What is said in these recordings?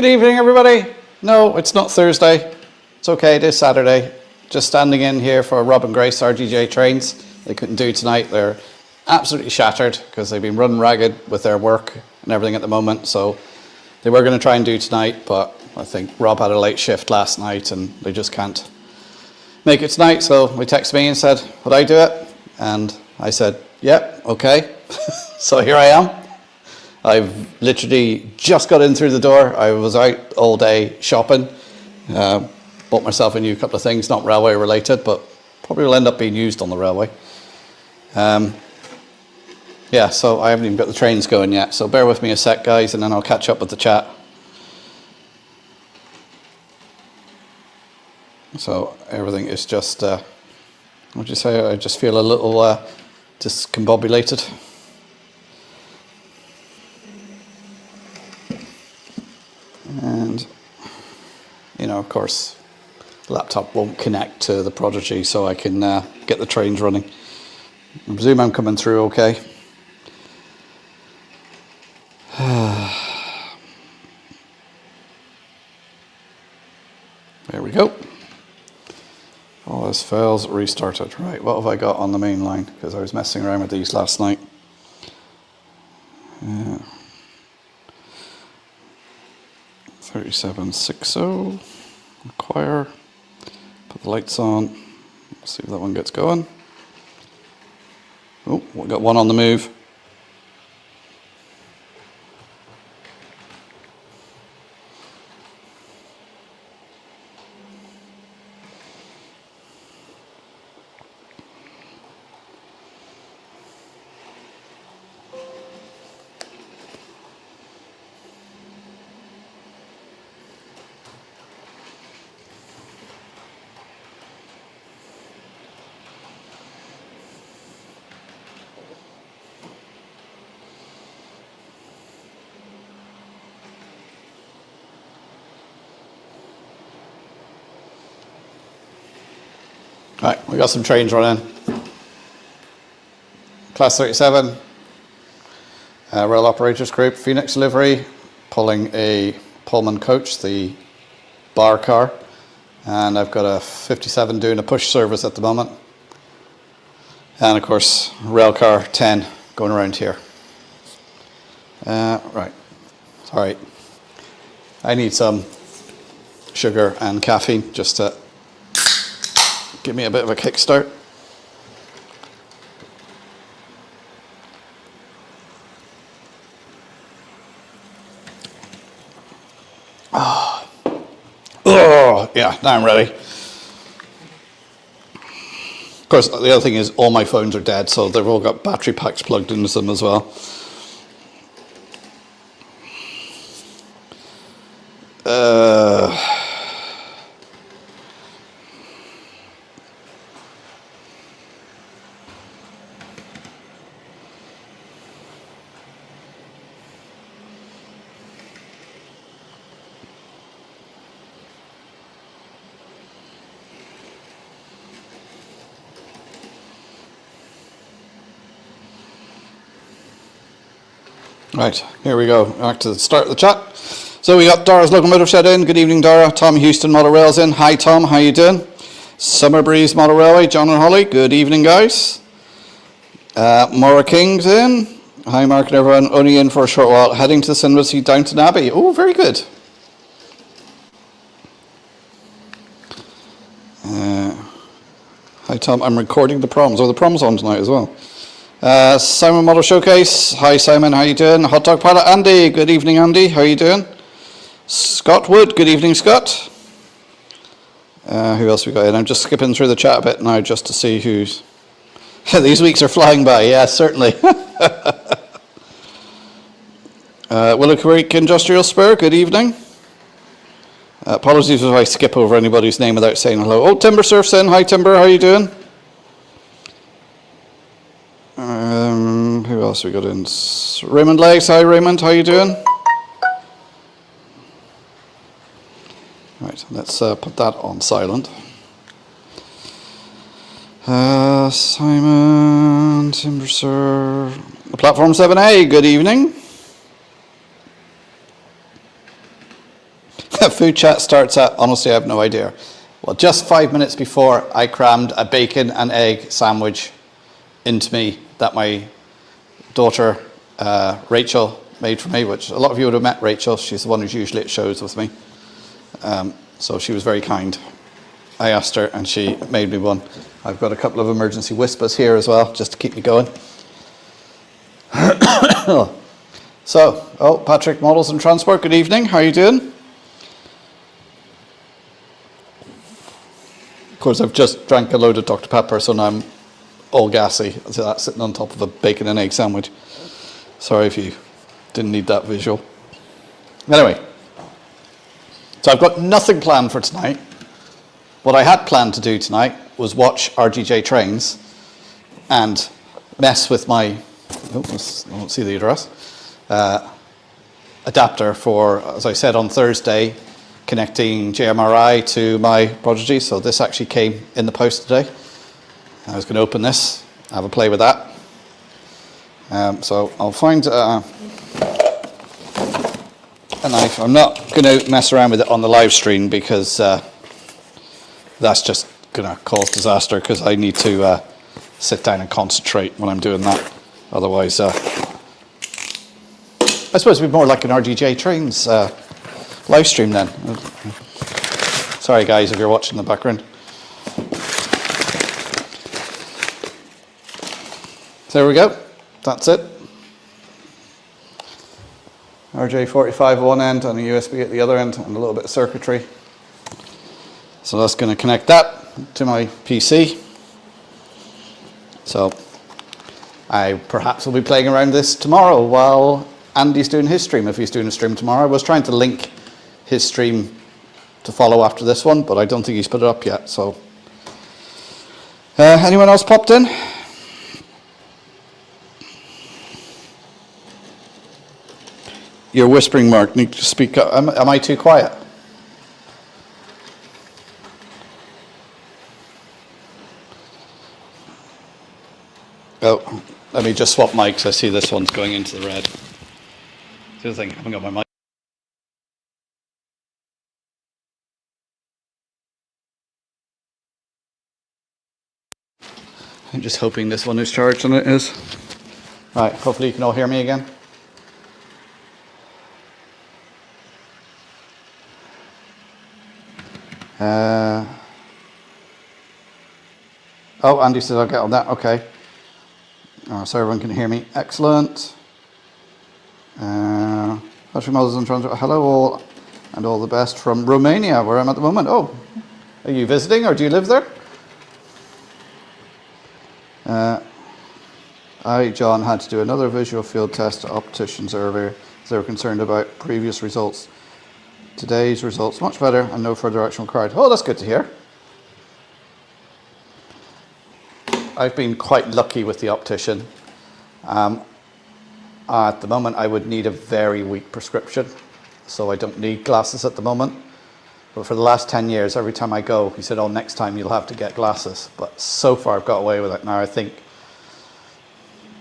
Good evening, everybody. No, it's not Thursday. It's okay, it is Saturday. Just standing in here for Rob and Grace, RGJ trains. They couldn't do tonight. They're absolutely shattered because they've been running ragged with their work and everything at the moment. So they were going to try and do tonight, but I think Rob had a late shift last night and they just can't make it tonight. So they texted me and said, would I do it? And I said, yeah, okay. So here I am. I've literally just got in through the door. I was out all day shopping. Bought myself a new couple of things, not railway related, but probably will end up being used on the railway. Yeah, so I haven't even got the trains going yet. So bear with me a sec, guys, and then I'll catch up with the chat. So everything is just, what would you say? I just feel a little discombobulated. And, you know, of course, the laptop won't connect to the Prodigy, so I can get the trains running. I presume I'm coming through okay. There we go. All this fails, restarted. Right, what have I got on the main line? Because I was messing around with these last night. 3760, acquire, put the lights on, see if that one gets going. Oh, we got one on the move. Right, we got some trains running. Class 37, Rail Operators Group, Phoenix Livery, pulling a Pullman coach, the bar car, and I've got a 57 doing a push service at the moment. And of course, rail car 10 going around here. Right, sorry. I need some sugar and caffeine just to give me a bit of a kickstart. Oh, yeah, now I'm ready. Of course, the other thing is all my phones are dead, so they've all got battery packs plugged into them as well. Right, here we go. Back to the start of the chat. So we got Dara's Locomotive Shed in. Good evening, Dara. Tom Houston Model Rail's in. Hi, Tom. How you doing? Summer Breeze Model Railway. John and Holly. Good evening, guys. Maura King's in. Hi, Mark and everyone. Only in for a short while. Heading to the cinema to see Downton Abbey. Oh, very good. Hi, Tom. I'm recording the proms. Oh, the proms on tonight as well. Simon Model Showcase. Hi Simon, how you doing? Hot Dog Pilot Andy. Good evening, Andy. How you doing? Scott Wood. Good evening, Scott. Who else we got in? I'm just skipping through the chat a bit now just to see who's... These weeks are flying by. Yeah, certainly. Willow Creek Industrial Spur. Good evening. Apologies if I skip over anybody's name without saying hello. Oh, Timber Surf's in. Hi Timber, how you doing? Who else we got in? Raymond Legs. Hi Raymond, how you doing? Right, let's put that on silent. Simon, Timber Surf, Platform 7A, good evening. Food chat starts at, honestly, I have no idea. Well, just 5 minutes before, I crammed a bacon and egg sandwich into me that my daughter, Rachel, made for me, which a lot of you would have met Rachel. She's the one who's usually at shows with me. So she was very kind. I asked her and she made me one. I've got a couple of emergency whispers here as well, just to keep me going. So, Patrick, Models and Transport, good evening. How are you doing? Of course, I've just drank a load of Dr. Pepper, so now I'm all gassy. So that's sitting on top of a bacon and egg sandwich. Sorry if you didn't need that visual. Anyway, so I've got nothing planned for tonight. What I had planned to do tonight was watch RGJ trains and mess with my, I don't see the address, adapter for, as I said on Thursday, connecting JMRI to my Prodigy. So this actually came in the post today. I was going to open this, have a play with that. So I'll find a knife. I'm not going to mess around with it on the live stream because that's just going to cause disaster, because I need to sit down and concentrate when I'm doing that. Otherwise, I suppose it'd be more like an RGJ Trains live stream then. Sorry guys if you're watching in the background. So there we go. That's it. RJ45 at one end and a USB at the other end, and a little bit of circuitry. So that's going to connect that to my PC. So I perhaps will be playing around this tomorrow while Andy's doing his stream, if he's doing a stream tomorrow. I was trying to link his stream to follow after this one, but I don't think he's put it up yet. So anyone else popped in? You're whispering, Mark. Need to speak up. Am I too quiet? Oh, let me just swap mics. I see this one's going into the red. The other thing, I haven't got my mic. I'm just hoping this one is charged, and it is. Right, hopefully you can all hear me again. Oh, Andy said I'll get on that. Okay. So everyone can hear me. Excellent. Patrick Models and Transport. Hello all, and all the best from Romania, where I'm at the moment. Oh, are you visiting or do you live there? John, had to do another visual field test to opticians earlier, as they were concerned about previous results. Today's results much better and no further action required. Oh, that's good to hear. I've been quite lucky with the optician. At the moment, I would need a very weak prescription, so I don't need glasses at the moment. But for the last 10 years, every time I go, he said, oh, next time you'll have to get glasses. But so far, I've got away with it. Now I think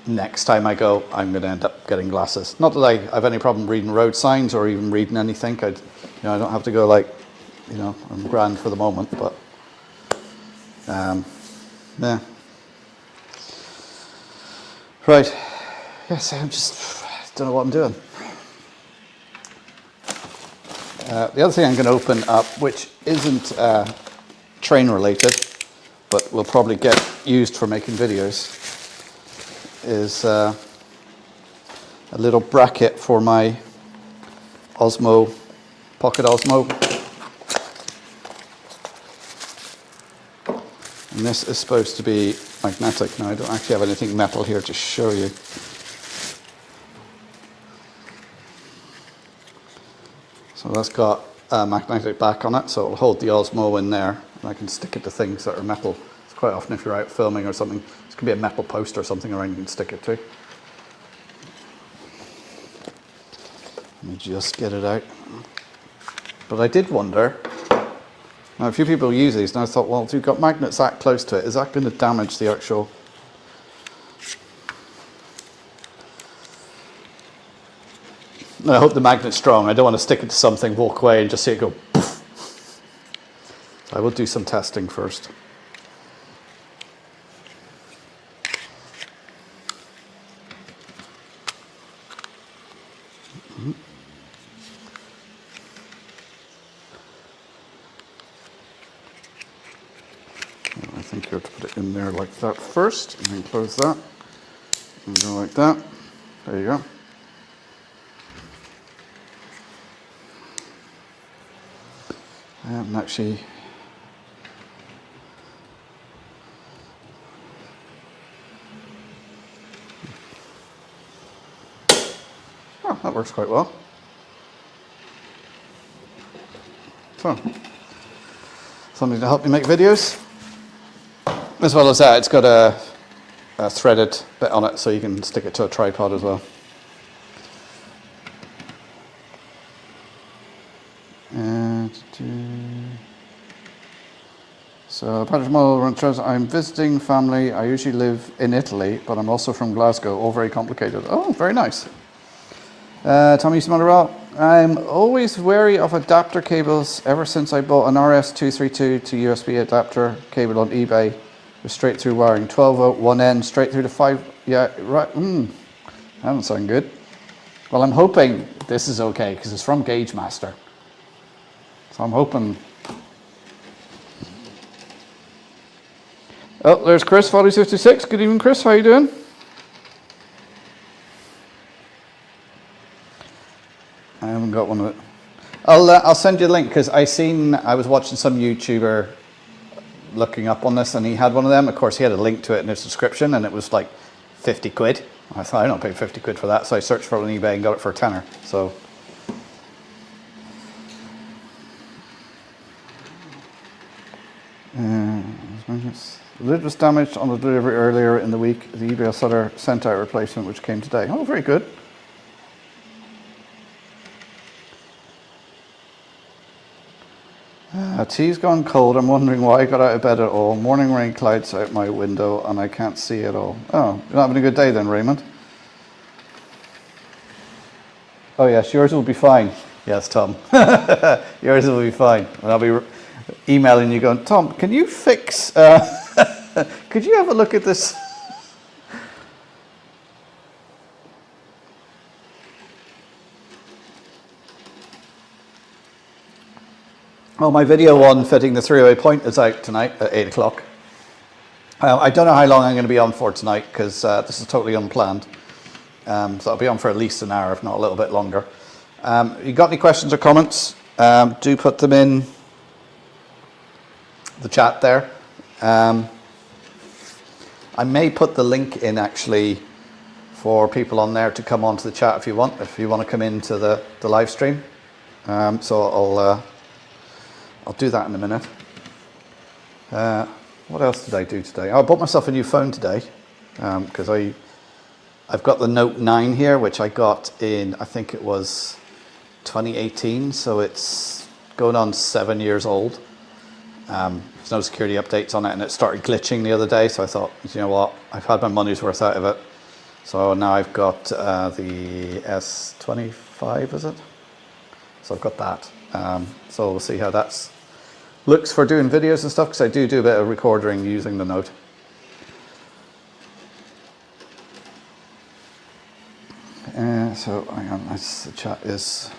next time I go, I'm going to end up getting glasses. Not that I have any problem reading road signs or even reading anything. I don't have to go like, I'm grand for the moment, but yeah. Right. Yes, I don't know what I'm doing. The other thing I'm going to open up, which isn't train related, but will probably get used for making videos, is a little bracket for my Osmo, Pocket Osmo. And this is supposed to be magnetic. Now I don't actually have anything metal here to show you. So that's got a magnetic back on it, so it'll hold the Osmo in there, and I can stick it to things that are metal. It's quite often if you're out filming or something, this could be a metal post or something around you can stick it to. Let me just get it out. But I did wonder, now a few people use these, and I thought, well, if you've got magnets that close to it, is that going to damage the actual... I hope the magnet's strong. I don't want to stick it to something, walk away and just see it go poof. So I will do some testing first. I think you have to put it in there like that first, and then close that, and go like that. There you go. And actually, oh, that works quite well. So, something to help you make videos. As well as that, it's got a threaded bit on it, so you can stick it to a tripod as well. So, Patrick Mull says, I'm visiting family. I usually live in Italy, but I'm also from Glasgow. All very complicated. Oh, very nice. Tommy Smotherall, I'm always wary of adapter cables ever since I bought an RS232 to USB adapter cable on eBay. With straight through wiring, 12 volt, one end, straight through to 5. Yeah, right. That doesn't sound good. Well, I'm hoping this is okay because it's from Gauge Master. So I'm hoping. Oh, there's Chris, 4066. Good evening, Chris. How you doing? I haven't got one of it. I'll send you a link because I was watching some YouTuber looking up on this, and he had one of them. Of course, he had a link to it in his description, and it was like 50 quid. I thought, I don't pay 50 quid for that, so I searched for it on eBay and got it for a tenner. So, the lid was damaged on the delivery earlier in the week. The eBay seller sent out a replacement, which came today. Oh, very good. Tea's gone cold. I'm wondering why I got out of bed at all. Morning rain clouds out my window and I can't see at all. Oh, you're not having a good day then, Raymond? Oh yes, yours will be fine. Yes, Tom. Yours will be fine. And I'll be emailing you going, Tom, can you fix... could you have a look at this? Well, my video on fitting the three-way point is out tonight at 8 o'clock. I don't know how long I'm going to be on for tonight because this is totally unplanned. So I'll be on for at least an hour, if not a little bit longer. You got any questions or comments? Do put them in the chat there. I may put the link in actually for people on there to come onto the chat if you want to come into the live stream. So I'll do that in a minute. What else did I do today? I bought myself a new phone today because I've got the Note 9 here, which I got in, I think it was 2018, so it's going on 7 years old. There's no security updates on it, and it started glitching the other day, so I thought, you know what, I've had my money's worth out of it. So now I've got the S25, is it? So I've got that. So we'll see how that looks for doing videos and stuff, because I do a bit of recording using the Note. So hang on, the chat is...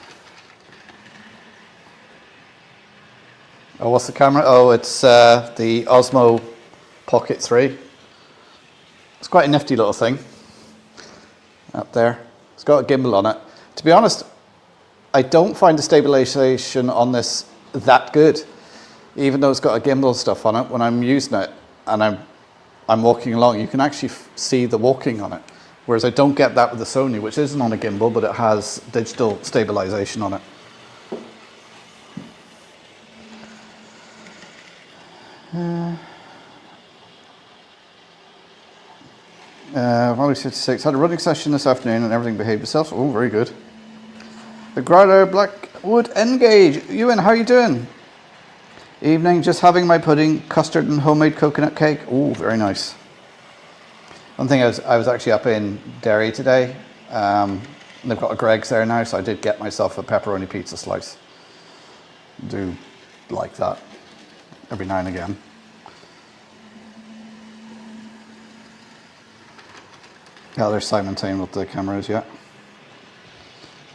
Oh, what's the camera? Oh, it's the Osmo Pocket 3. It's quite a nifty little thing up there. It's got a gimbal on it. To be honest, I don't find the stabilization on this that good, even though it's got a gimbal stuff on it. When I'm using it and I'm walking along, you can actually see the walking on it. Whereas I don't get that with the Sony, which isn't on a gimbal, but it has digital stabilization on it. Valley 66 had a running session this afternoon and everything behaved itself. Oh, very good. The Growler Blackwood Engage. Ewan, how are you doing? Evening, just having my pudding, custard and homemade coconut cake. Oh, very nice. One thing, I was actually up in Derry today, And they've got a Greg's there now, so I did get myself a pepperoni pizza slice. Do like that every now and again. Yeah, there's Simon Tane with the cameras, yeah.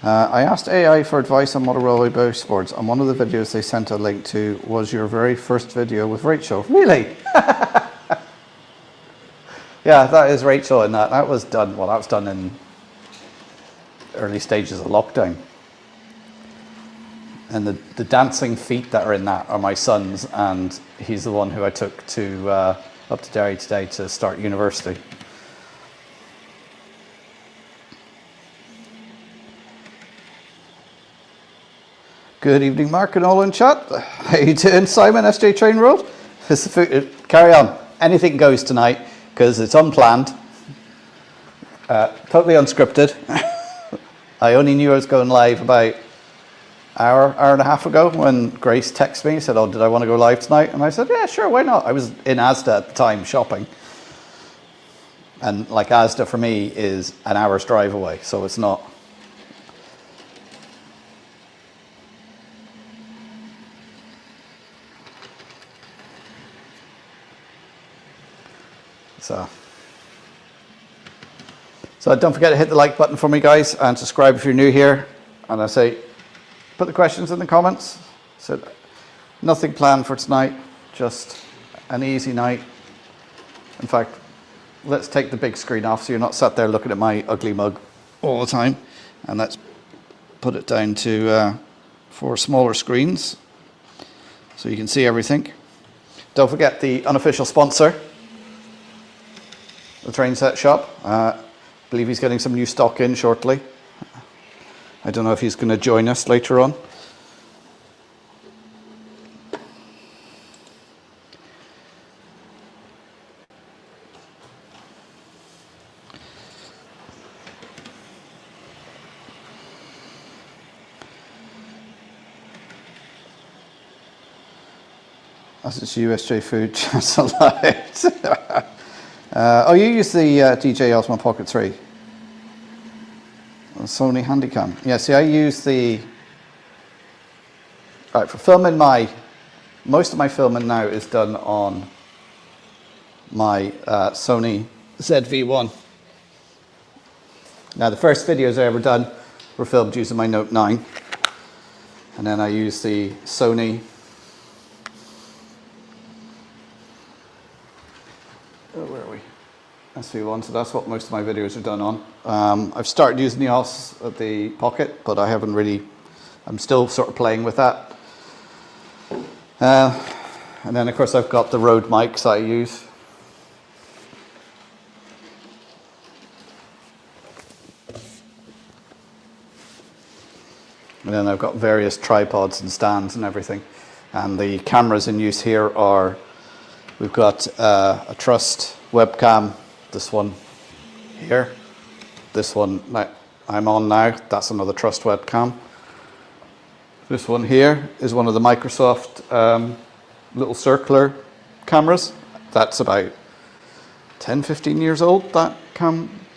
I asked AI for advice on model railway boards, and one of the videos they sent a link to was your very first video with Rachel. Really? Yeah, that is Rachel, and that was done, well, that was done in early stages of lockdown. And the dancing feet that are in that are my son's, and he's the one who I took to up to Derry today to start university. Good evening, Mark and all in chat. How you doing, Simon, SJ TrainWorld? Carry on. Anything goes tonight, because it's unplanned. Totally unscripted. I only knew I was going live about an hour and a half ago when Grace texted me and said, oh, did I want to go live tonight? And I said, yeah, sure, why not? I was in Asda at the time shopping. And like Asda for me is an hour's drive away, so it's not. So don't forget to hit the like button for me, guys, and subscribe if you're new here. And I say, put the questions in the comments. So nothing planned for tonight, just an easy night. In fact, let's take the big screen off so you're not sat there looking at my ugly mug all the time. And let's put it down to 4 smaller screens so you can see everything. Don't forget the unofficial sponsor, the Train Set Shop. I believe he's getting some new stock in shortly. I don't know if he's going to join us later on. As it's USJ food, just allowed. Oh, you use the DJI Osmo Pocket 3? The Sony Handycam. Yeah, see, I use the... Right, for filming most of my filming now is done on my Sony ZV-1. Now, the first videos I ever done were filmed using my Note 9. And then I use the Sony... where are we? SV1, so that's what most of my videos are done on. I've started using the Pocket, but I haven't really, I'm still sort of playing with that. And then of course I've got the Rode mics that I use. And then I've got various tripods and stands and everything. And the cameras in use here are, we've got a Trust webcam, this one here, this one that I'm on now, that's another Trust webcam. This one here is one of the Microsoft little circular cameras. That's about 10-15 years old, that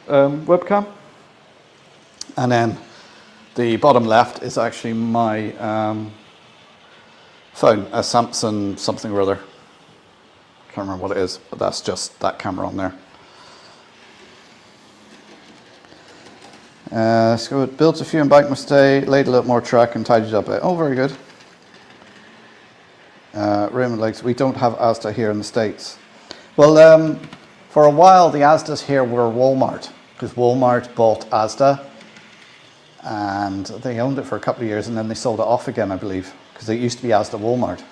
webcam. And then the bottom left is actually my phone, a Samsung something or other. Can't remember what it is, but that's just that camera on there. So it built a few embankments today, laid a little more track and tidied up a bit. Oh, very good. Raymond Lakes, we don't have Asda here in the States. Well, for a while the Asdas here were Walmart, because Walmart bought Asda and they owned it for a couple of years and then they sold it off again, I believe, because it used to be Asda Walmart.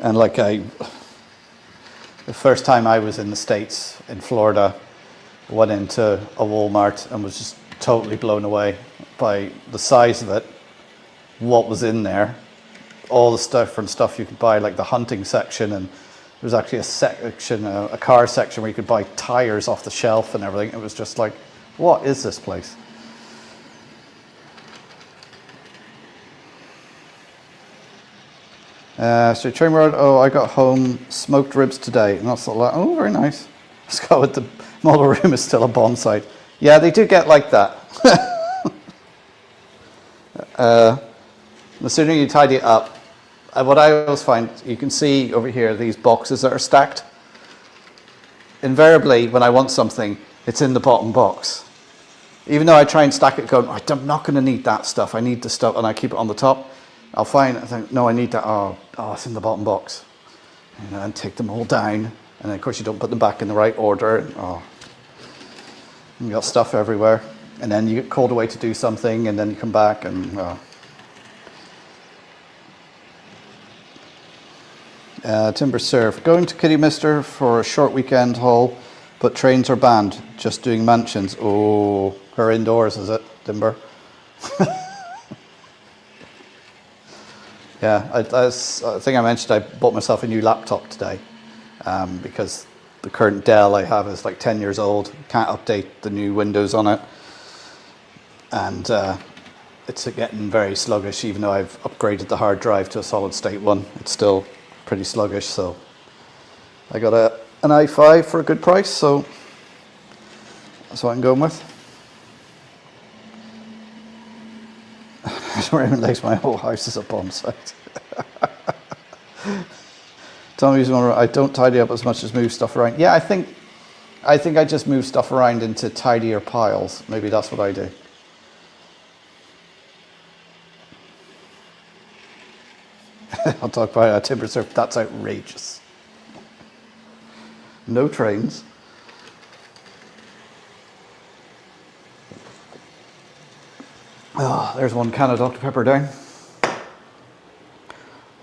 And like the first time I was in the States, in Florida, went into a Walmart and was just totally blown away by the size of it, what was in there, all the different stuff you could buy, like the hunting section, and there was actually a section, a car section where you could buy tires off the shelf and everything. It was just like, what is this place? So TrainWorld, oh, I got home smoked ribs today, and that's a lot. Oh, very nice. Let's go with Model room is still a bomb site. Yeah, they do get like that. The sooner you tidy it up, what I always find, you can see over here these boxes that are stacked. Invariably, when I want something, it's in the bottom box. Even though I try and stack it going, I'm not going to need that stuff, I need the stuff, and I keep it on the top, I'll find, I think, no, I need that, oh, it's in the bottom box. And take them all down, and then of course you don't put them back in the right order. You got stuff everywhere, and then you get called away to do something, and then you come back and Timber Surf. Going to Kidderminster for a short weekend haul, but trains are banned. Just doing mansions. Oh, her indoors, is it, Timber? Yeah, I think I mentioned I bought myself a new laptop today because the current Dell I have is like 10 years old. Can't update the new Windows on it. And it's getting very sluggish, even though I've upgraded the hard drive to a solid state one. It's still pretty sluggish, so I got an i5 for a good price, so that's what I'm going with. I don't even realize my whole house is a bomb site. Tommy's one, I don't tidy up as much as move stuff around. Yeah, I think I just move stuff around into tidier piles. Maybe that's what I do. I'll talk about Timber Surf. That's outrageous. No trains. Oh, there's one can of Dr. Pepper down.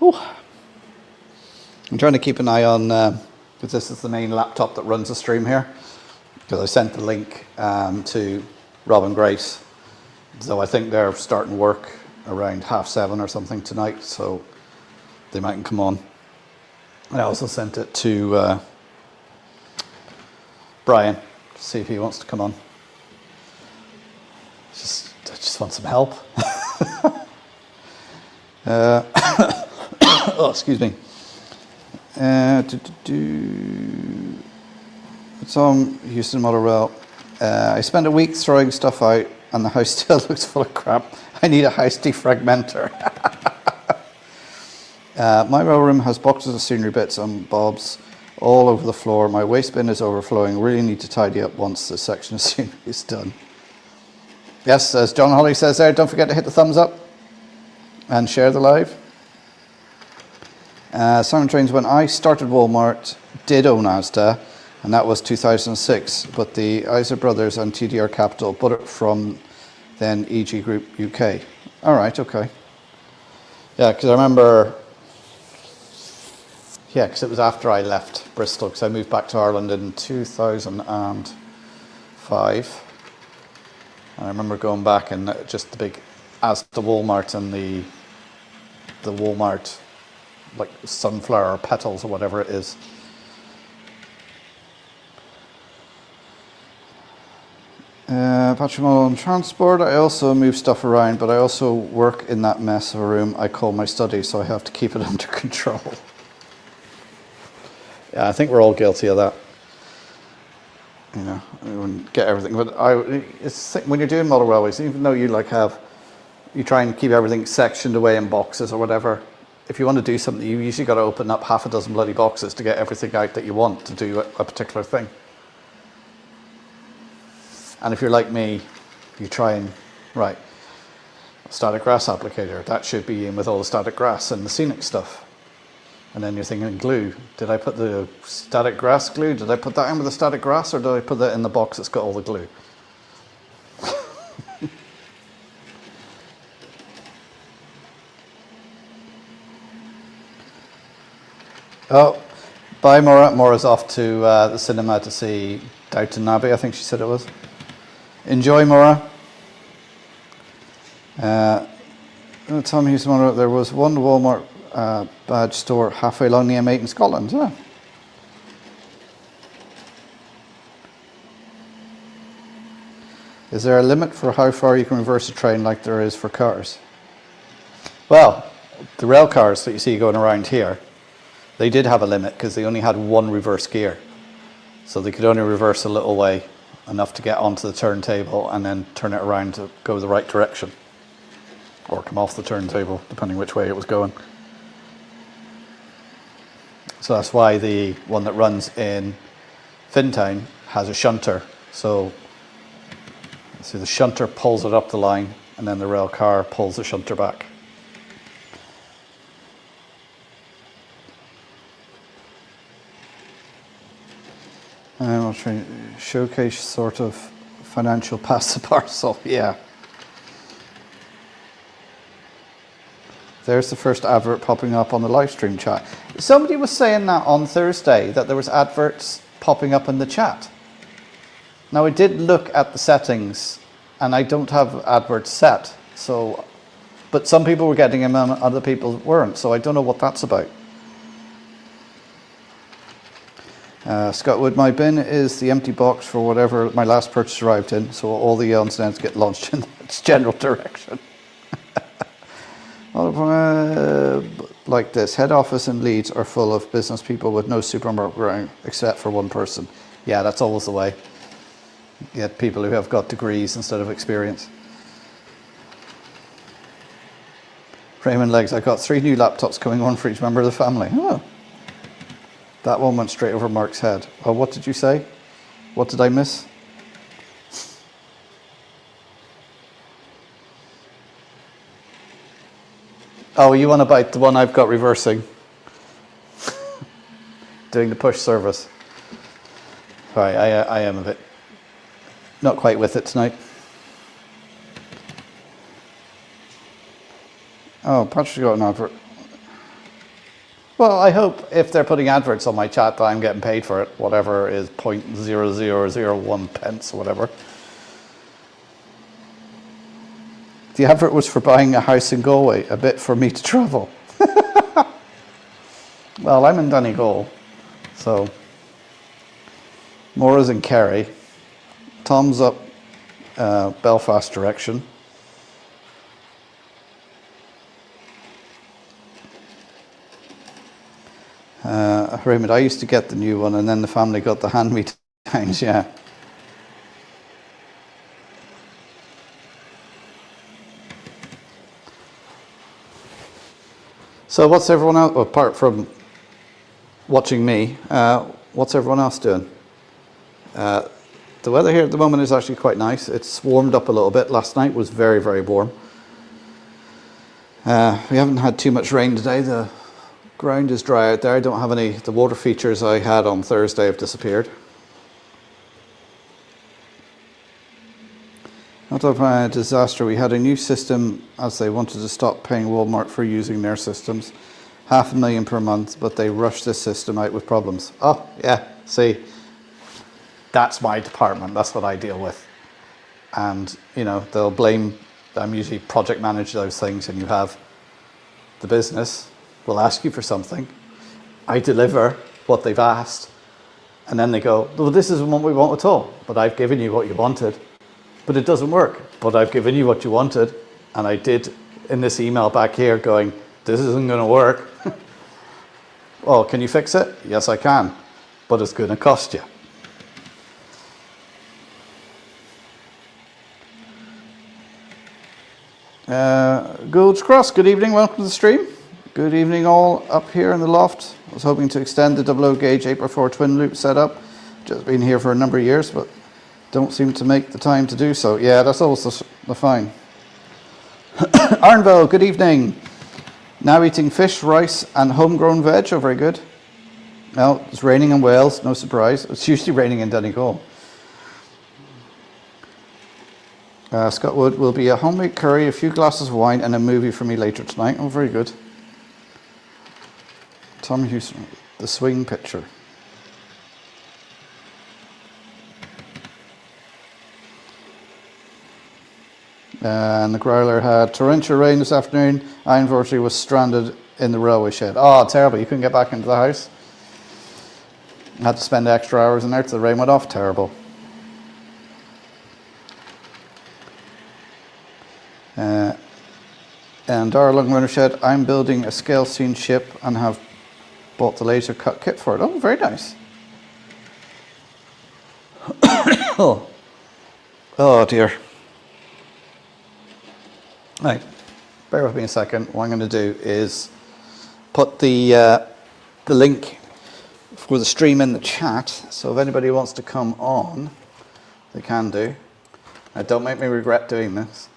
Ooh. I'm trying to keep an eye on, because this is the main laptop that runs the stream here, because I sent the link to Rob and Grace. So I think they're starting work around 7:30 or something tonight, so they mightn't come on. I also sent it to Brian to see if he wants to come on. I just want some help. Oh, excuse me. It's on Houston Model Rail. I spent a week throwing stuff out and the house still looks full of crap. I need a house defragmenter. My rail room has boxes of scenery bits and bobs all over the floor. My waste bin is overflowing. Really need to tidy up once this section of scenery is done. Yes, as John Holly says there, don't forget to hit the thumbs up and share the live. Simon Trains, when I started Walmart, did own Asda, and that was 2006, but the Iser Brothers and TDR Capital bought it from then EG Group UK. All right, okay. Yeah, because I remember, yeah, because it was after I left Bristol, because I moved back to Ireland in 2005. And I remember going back and just the big Asda Walmart and the Walmart, like sunflower petals or whatever it is. Patrimonial and transport. I also move stuff around, but I also work in that mess of a room I call my study, so I have to keep it under control. Yeah, I think we're all guilty of that. You know, we wouldn't get everything, but it's when you're doing model railways, even though you you try and keep everything sectioned away in boxes or whatever. If you want to do something, you usually got to open up 6 bloody boxes to get everything out that you want to do a particular thing. And if you're like me, you try and, right, static grass applicator, that should be in with all the static grass and the scenic stuff. And then you're thinking glue. Did I put the static grass glue? Did I put that in with the static grass, or did I put that in the box that's got all the glue? Oh, bye Maura. Maura's off to the cinema to see Downton Abbey, I think she said it was. Enjoy, Maura. Tom Hughes, there was one Walmart badge store halfway along the M8 in Scotland. Yeah. Is there a limit for how far you can reverse a train like there is for cars? Well, the rail cars that you see going around here, they did have a limit because they only had one reverse gear. So they could only reverse a little way, enough to get onto the turntable and then turn it around to go the right direction. Or come off the turntable, depending which way it was going. So that's why the one that runs in Fintown has a shunter. So see, the shunter pulls it up the line and then the rail car pulls the shunter back. I'll try to showcase sort of financial pass the parcel, yeah. There's the first advert popping up on the live stream chat. Somebody was saying that on Thursday, that there was adverts popping up in the chat. Now I did look at the settings and I don't have adverts set, so, but some people were getting them and other people weren't, so I don't know what that's about. Scott Wood, my bin is the empty box for whatever my last purchase arrived in, so all the odds and ends get launched in its general direction. Like this, head office and Leeds are full of business people with no supermarket ground except for one person. Yeah, that's always the way. You get people who have got degrees instead of experience. Raymond Legs, I got 3 new laptops coming on for each member of the family. Oh. That one went straight over Mark's head. Well, what did you say? What did I miss? Oh, you want to bite the one I've got reversing? Doing the push service. Sorry, I am a bit not quite with it tonight. Oh, Patrick's got an advert. Well, I hope if they're putting adverts on my chat that I'm getting paid for it, whatever is 0.0001 pence or whatever. The advert was for buying a house in Galway, a bit for me to travel. Well, I'm in Donegal, so Maura's in Kerry. Tom's up Belfast direction. Raymond, I used to get the new one and then the family got the hand-me-downs, yeah. So what's everyone else, apart from watching me, what's everyone else doing? The weather here at the moment is actually quite nice. It's warmed up a little bit. Last night was very, very warm. We haven't had too much rain today. The ground is dry out there. I don't have any, the water features I had on Thursday have disappeared. Not a disaster. We had a new system as they wanted to stop paying Walmart for using their systems. $500,000 per month, but they rushed this system out with problems. Oh, yeah, see, that's my department. That's what I deal with. And, you know, they'll blame, I'm usually project manage those things, and you have the business will ask you for something. I deliver what they've asked, and then they go, well, this isn't what we want at all, but I've given you what you wanted. But it doesn't work. But I've given you what you wanted, and I did in this email back here going, this isn't going to work. Oh, can you fix it? Yes, I can, but it's going to cost you. Gould's Cross, good evening, welcome to the stream. Good evening all up here in the loft. I was hoping to extend the 00 gauge 8x4 twin loop setup. Just been here for a number of years, but don't seem to make the time to do so. Yeah, that's always the fine. Arnville, good evening. Now eating fish, rice and homegrown veg. Oh, very good. Well, it's raining in Wales, no surprise. It's usually raining in Donegal. Scott Wood, will be a homemade curry, a few glasses of wine and a movie for me later tonight. Oh, very good. Tom Houston, the swing picture. And the Growler had torrential rain this afternoon. I unfortunately was stranded in the railway shed. Oh, terrible. You couldn't get back into the house. I had to spend extra hours in there till the rain went off. Terrible. And Darling Runner said, I'm building a scale scene ship and have bought the laser cut kit for it. Oh, very nice. Oh, oh dear. Right, bear with me a second. What I'm going to do is put the link for the stream in the chat, so if anybody wants to come on, they can do. Don't make me regret doing this.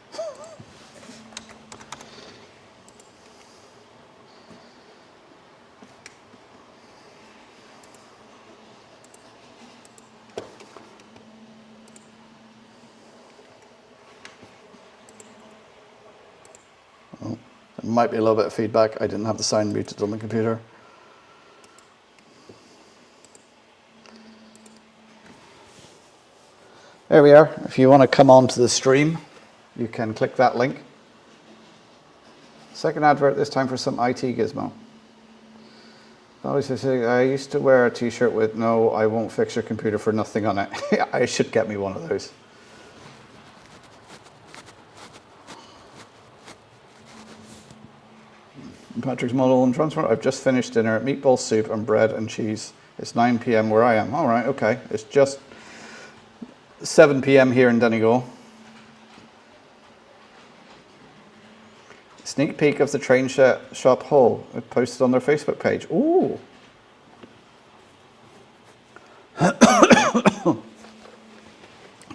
Oh, there might be a little bit of feedback. I didn't have the sound muted on the computer. There we are. If you want to come on to the stream, you can click that link. Second advert, this time for some IT gizmo. I used to wear a t-shirt with "No, I won't fix your computer for nothing" on it. I should get me one of those. Patrick's model and transfer. I've just finished dinner. Meatball soup and bread and cheese. It's 9 p.m. where I am. All right, okay. It's just 7 p.m. here in Donegal. Sneak peek of the train shop haul. It posted on their Facebook page. Ooh.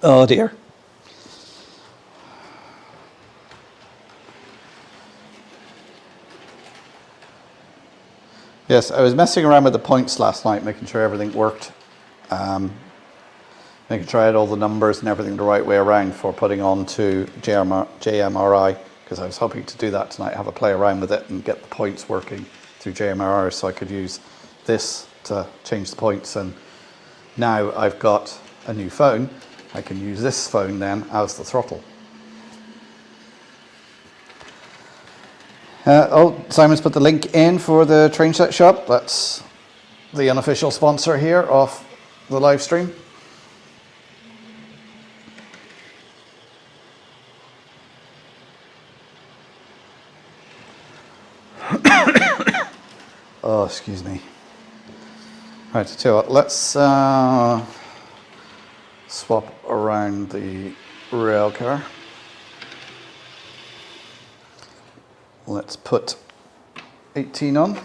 Oh dear. Yes, I was messing around with the points last night, making sure everything worked. Making sure I had all the numbers and everything the right way around for putting on to JMRI, because I was hoping to do that tonight, have a play around with it and get the points working through JMRI so I could use this to change the points. And now I've got a new phone, I can use this phone then as the throttle. Simon's put the link in for the train set shop. That's the unofficial sponsor here of the live stream. Oh, excuse me. Right, I tell you what, let's swap around the rail car. Let's put 18 on.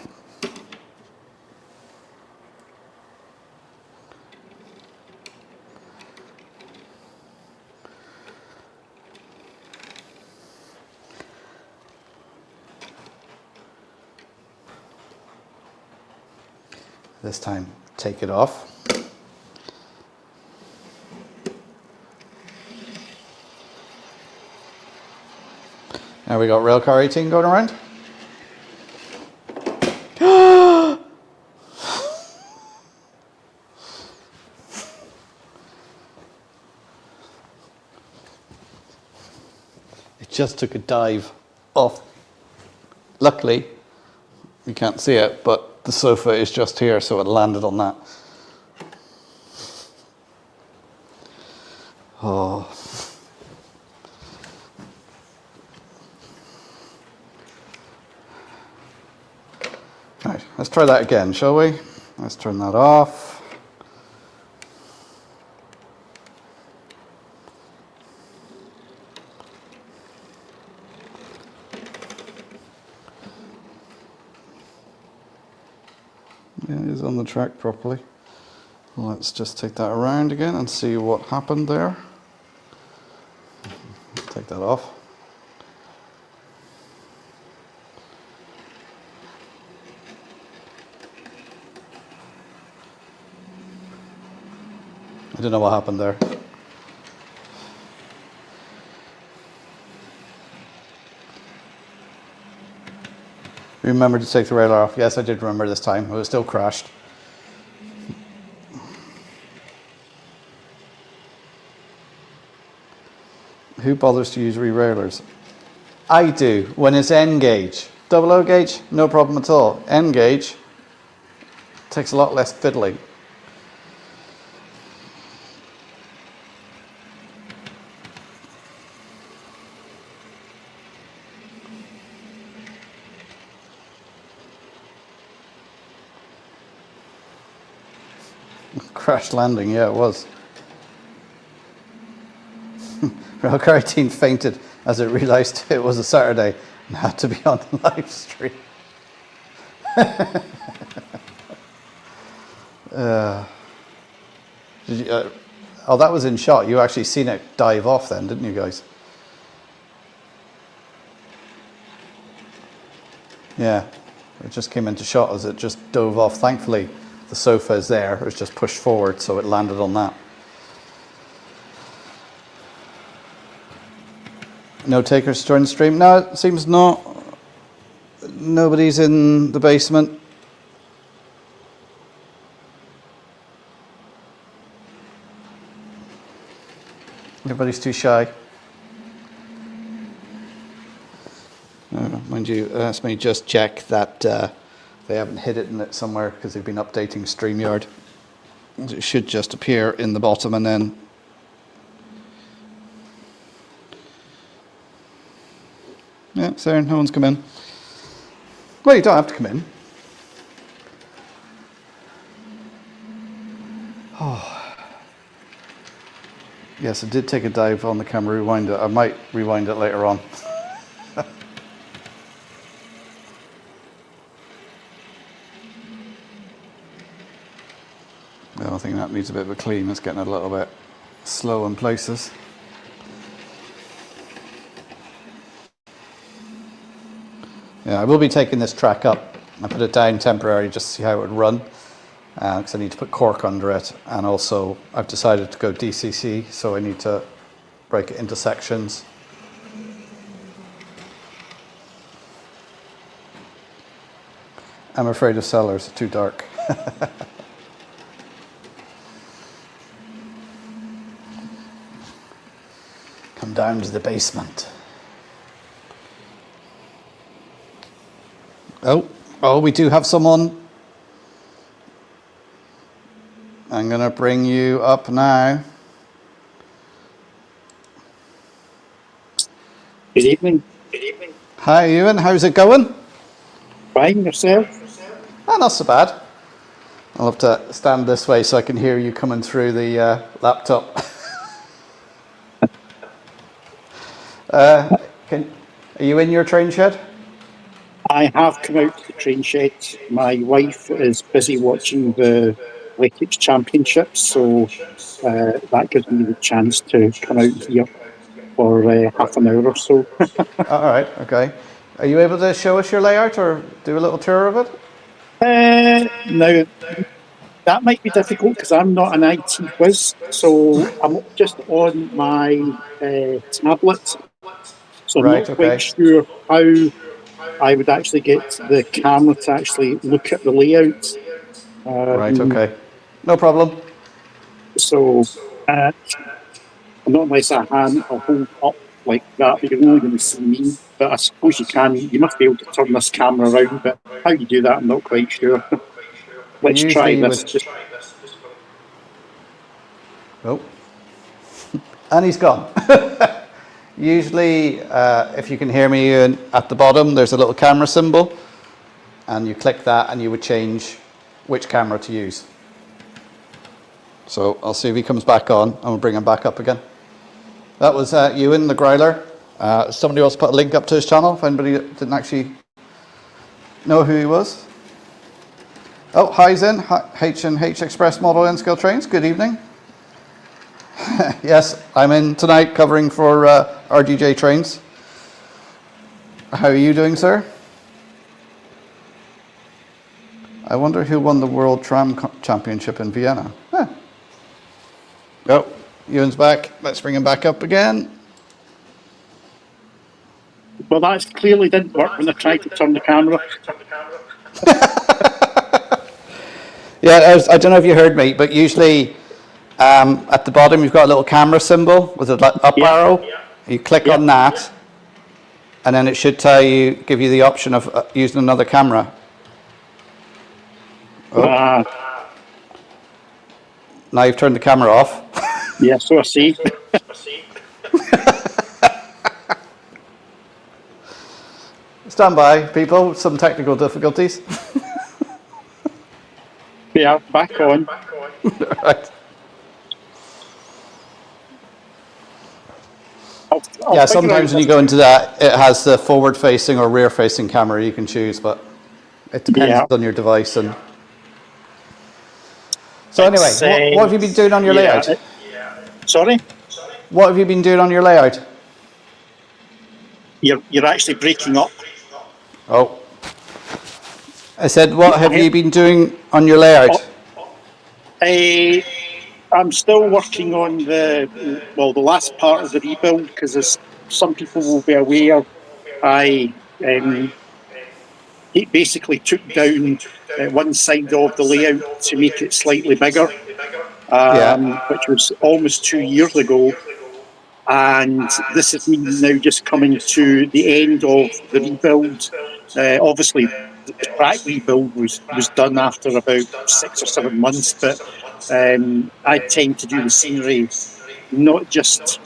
This time, take it off. Now we got railcar 18 going around. It just took a dive off. Luckily, you can't see it, but the sofa is just here, so it landed on that. Oh. Right, let's try that again, shall we? Let's turn that off. Yeah, it is on the track properly. Let's just take that around again and see what happened there. Take that off. I don't know what happened there. Remember to take the railer off. Yes, I did remember this time. It was still crashed. Who bothers to use re-railers? I do, when it's N gauge. Double O gauge, no problem at all. N gauge takes a lot less fiddling. Crash landing, yeah, it was. Rail car 18 fainted as it realised it was a Saturday and had to be on the live stream. Did you, oh, that was in shot. You actually seen it dive off then, didn't you guys? Yeah, it just came into shot as it just dove off. Thankfully, the sofa is there. It was just pushed forward, so it landed on that. No takers to join the stream? No, it seems not. Nobody's in the basement. Everybody's too shy. Mind you, let me just check that they haven't hid it in it somewhere because they've been updating StreamYard. It should just appear in the bottom and then... Yeah, sorry, no one's come in. Well, you don't have to come in. Oh. Yes, I did take a dive on the camera, rewind it. I might rewind it later on. I think that needs a bit of a clean. It's getting a little bit slow in places. Yeah, I will be taking this track up. I put it down temporarily just to see how it would run, because I need to put cork under it, and also I've decided to go DCC, so I need to break it into sections. I'm afraid of cellars, too dark. Come down to the basement. Oh, we do have someone. I'm going to bring you up now. Good evening. Hi, Ewan. How's it going? Fine, yourself? Oh, not so bad. I'll have to stand this way so I can hear you coming through the laptop. Are you in your train shed? I have come out to the train shed. My wife is busy watching the Athletics Championships, so that gives me the chance to come out here for half an hour or so. All right, okay. Are you able to show us your layout or do a little tour of it? Now, that might be difficult because I'm not an IT whiz, so I'm just on my tablet, so I'm Right, not quite okay. sure how I would actually get the camera to actually look at the layout. Right, okay. No problem. So, not unless I hold up like that, but you're only going to see me. But I suppose you must be able to turn this camera around, but how you do that, I'm not quite sure. Let's try this. Oh. And he's gone. Usually, if you can hear me, at the bottom, there's a little camera symbol, and you click that, and you would change which camera to use. So I'll see if he comes back on, and we'll bring him back up again. That was Ewan, the Growler. Somebody else put a link up to his channel, if anybody didn't actually know who he was. Oh, hi Zen, H&H Express Model N Scale Trains, good evening. Yes, I'm in tonight covering for RGJ Trains. How are you doing, sir? I wonder who won the World Tram Championship in Vienna. Huh. Oh, Ewan's back. Let's bring him back up again. Well, that clearly didn't work when I tried to turn the camera. Yeah, I don't know if you heard me, but usually at the bottom you've got a little camera symbol with an up arrow. You click on that, and then it should give you the option of using another camera. Oh. Now you've turned the camera off. Yeah, so I see. Stand by, people. Some technical difficulties. Yeah, back on. Right. Yeah, sometimes when you go into that, it has the forward-facing or rear-facing camera you can choose, but it depends Yeah. on your device. And so anyway, It's, what have you been doing on your yeah. layout? Sorry? What have you been doing on your layout? You're actually breaking up. Oh, I said, what have I you been doing on your layout? I'm still working on the last part of the rebuild, because as some people will be aware, I basically took down one side of the layout to make it slightly bigger, Yeah, which was almost 2 years ago. And this is me now just coming to the end of the rebuild. Obviously, the track rebuild was done after about 6 or 7 months, but I tend to do the scenery not just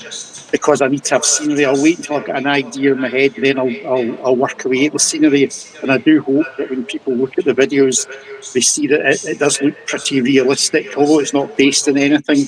because I need to have scenery. I'll wait until I've got an idea in my head, then I'll work away at the scenery. And I do hope that when people look at the videos, they see that it does look pretty realistic, although it's not based on anything.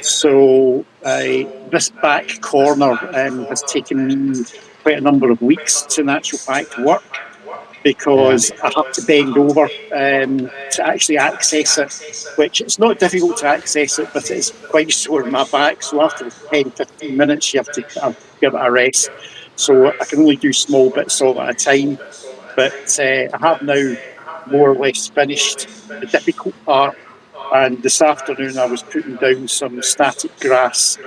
So this back corner has taken me quite a number of weeks to, in actual fact, work, yeah, because I have to bend over to actually access it, which it's not difficult to access it, but it's quite sore in my back. So after 10, 15 minutes, you have to kind of give it a rest. So I can only do small bits of it at a time. But I have now more or less finished the difficult part. And this afternoon, I was putting down some static grass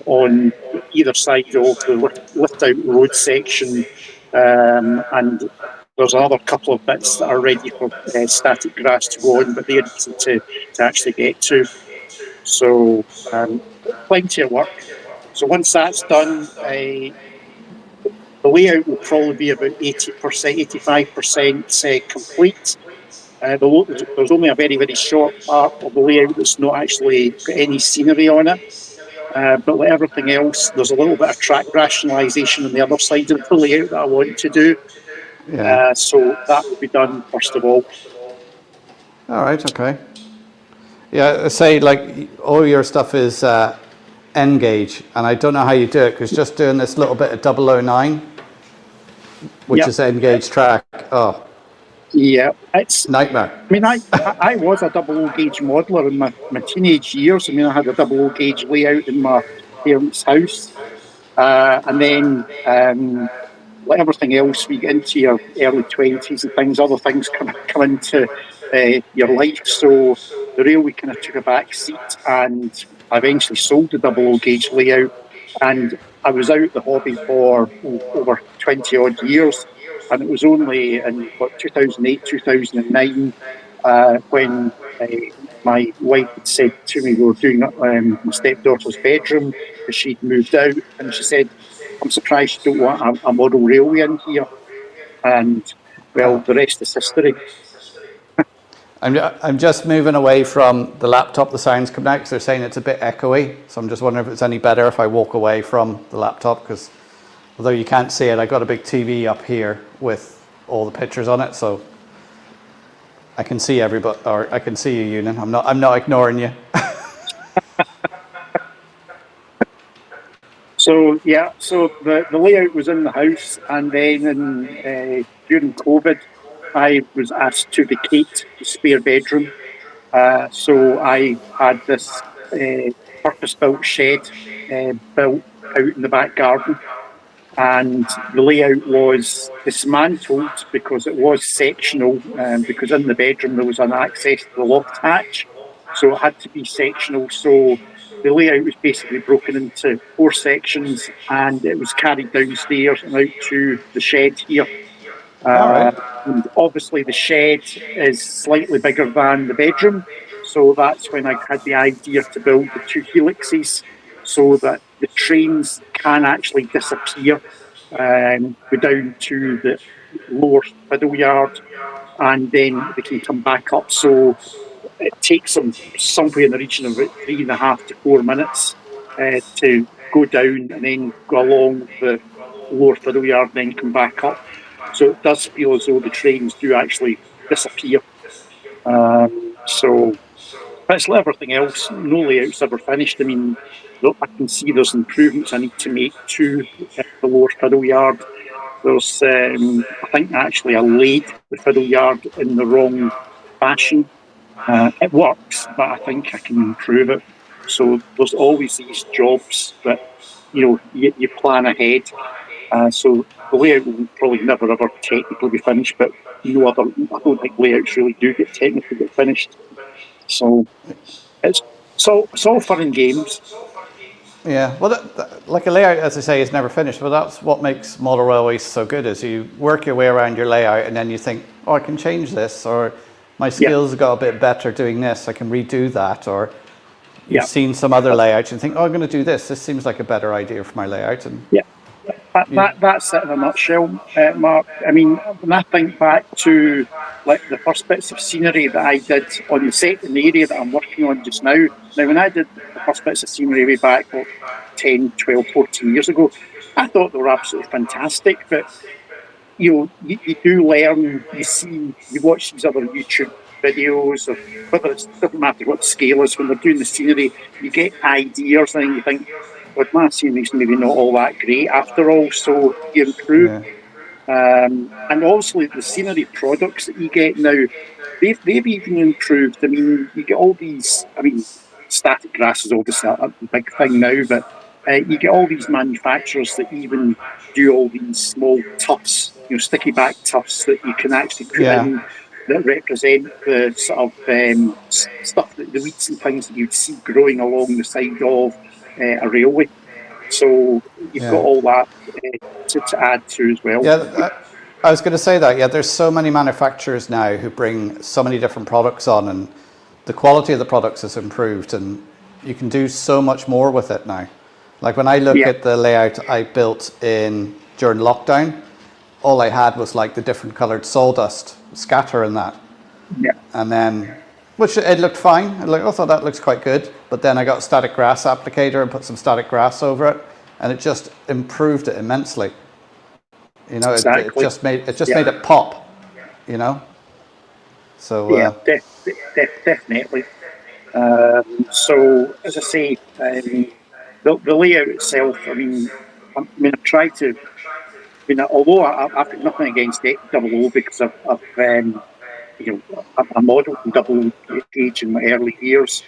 on either side of the lift out road section. And there's another couple of bits that are ready for static grass to go on, but they're easy to actually get to. So plenty of work. So once that's done, the layout will probably be about 80%, 85% complete. There's only a very, very short part of the layout that's not actually got any scenery on it. But like everything else, there's a little bit of track rationalisation on the other side of the layout that I want to do. yeah. So that will be done first of all. All right, okay. Yeah, say like all your stuff is N gauge, and I don't know how you do it, because just doing this little bit of 009, which Yep. is N gauge track, oh, Yeah. It's. nightmare. I mean, I was a double O gauge modeller in my teenage years. I mean, I had a double O gauge layout in my parents' house, and then like everything else, we get into your early 20s and things, other things come into your life. So the railway kind of took a back seat, and I eventually sold the double O gauge layout. And I was out the hobby for over 20 odd years. And it was only in 2008, 2009, when my wife had said to me, we were doing my stepdaughter's bedroom, because she'd moved out, and she said, I'm surprised you don't want a model railway in here. And, well, the rest is history. I'm just moving away from the laptop, the sound's coming out, because they're saying it's a bit echoey. So I'm just wondering if it's any better if I walk away from the laptop, because although you can't see it, I got a big TV up here with all the pictures on it, so I can see everybody, or I can see you, Ewan. I'm not ignoring you. So, yeah, so the layout was in the house, and then during COVID, I was asked to vacate the spare bedroom. So I had this purpose-built shed built out in the back garden, and the layout was dismantled because it was sectional, because in the bedroom there was an access to the loft hatch, so it had to be sectional. So the layout was basically broken into 4 sections, and it was carried downstairs and out to the shed here. All right. And obviously the shed is slightly bigger than the bedroom, so that's when I had the idea to build the 2 helixes, so that the trains can actually disappear, go down to the lower fiddle yard, and then they can come back up. So it takes them somewhere in the region of about 3.5 to 4 minutes to go down and then go along the lower fiddle yard and then come back up. So it does feel as though the trains do actually disappear. So it's like everything else. No layout's ever finished. I mean, I can see there's improvements I need to make to the lower fiddle yard. There's, I think actually I laid the fiddle yard in the wrong fashion. It works, but I think I can improve it. So there's always these jobs that, you plan ahead. So the layout will probably never ever technically be finished, but I don't think layouts really do technically get finished. So it's all fun and games. Yeah, well, like a layout, as I say, is never finished, but that's what makes model railways so good, is you work your way around your layout and then you think, oh, I can change this, or my skills got a bit better doing this, I can redo that, or you've seen some other layouts and think, oh, I'm going to do this seems like a better idea for my layout. And that's it in a nutshell, Mark. I mean, when I think back to like the first bits of scenery that I did on the set in the area that I'm working on just now. Now, when I did the first bits of scenery way back 10, 12, 14 years ago, I thought they were absolutely fantastic. But you do learn, you watch these other YouTube videos, or whether it doesn't matter what scale is, when they're doing the scenery, you get ideas and you think, well, my scenery's maybe not all that great after all, so you improve. yeah, And also the scenery products that you get now, they've even improved. I mean, you get all these, static grass is obviously a big thing now, but you get all these manufacturers that even do all these small tufts, sticky back tufts that you can actually put in that represent the sort of stuff, that the weeds and things that you'd see growing along the side of a railway. So you've got all that to add to as well. yeah. I was going to say that. Yeah, there's so many manufacturers now who bring so many different products on, and the quality of the products has improved, and you can do so much more with it now. Like when I look at the layout I built during lockdown, all I had was like the different coloured sawdust scatter in that. Yeah. And then, which it looked fine. I thought that looks quite good. But then I got a static grass applicator and put some static grass over it, and it just improved it immensely. Exactly. It just made it pop. So definitely. So as I say, the layout itself. I try to. Although I've got nothing against double O, because I modelled in double gauge in my early years.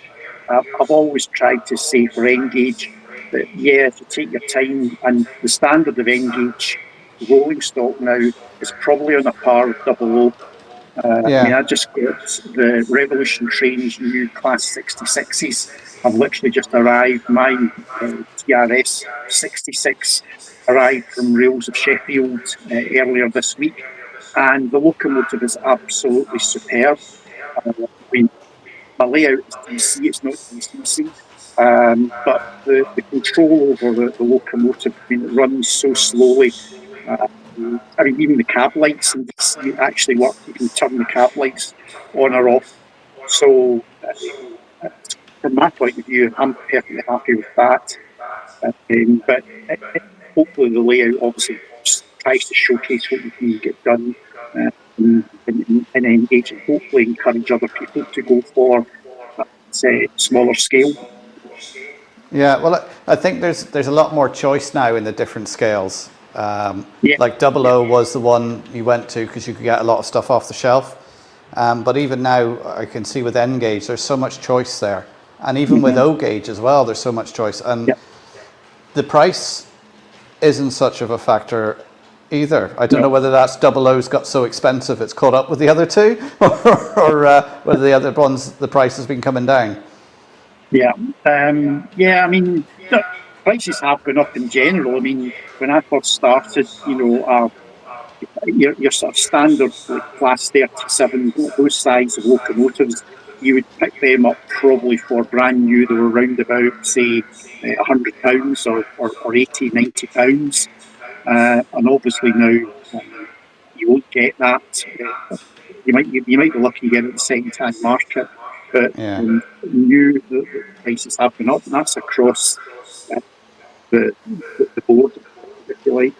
I've always tried to say for N gauge that if you take your time, and the standard of N gauge rolling stock now is probably on a par with double O. I just got the Revolution Trains new Class 66s. I've literally just arrived. My TRS 66 arrived from Rails of Sheffield earlier this week, and the locomotive is absolutely superb. My layout is DC, it's not DCC, but the control over the locomotive, it runs so slowly. Even the cab lights in DC actually work. You can turn the cab lights on or off. So, from my point of view, I'm perfectly happy with that. But hopefully the layout obviously tries to showcase what you can get done and engage and hopefully encourage other people to go for smaller scale. Yeah, well, I think there's a lot more choice now in the different scales. Like Double O was the one you went to because you could get a lot of stuff off the shelf. But even now, I can see with N gauge, there's so much choice there. And even with O gauge as well, there's so much choice. And the price isn't such of a factor either. I don't know whether that's Double O's got so expensive it's caught up with the other two, or whether the other ones, the price has been coming down. Prices have gone up in general. When I first started, your sort of standard Class 37, those size of locomotives, you would pick them up probably for brand new. They were around about, say, £100 or 80, £90. And obviously now you won't get that. You might be lucky to get it in the second-hand market, but new the prices have gone up, and that's across the board, if you like.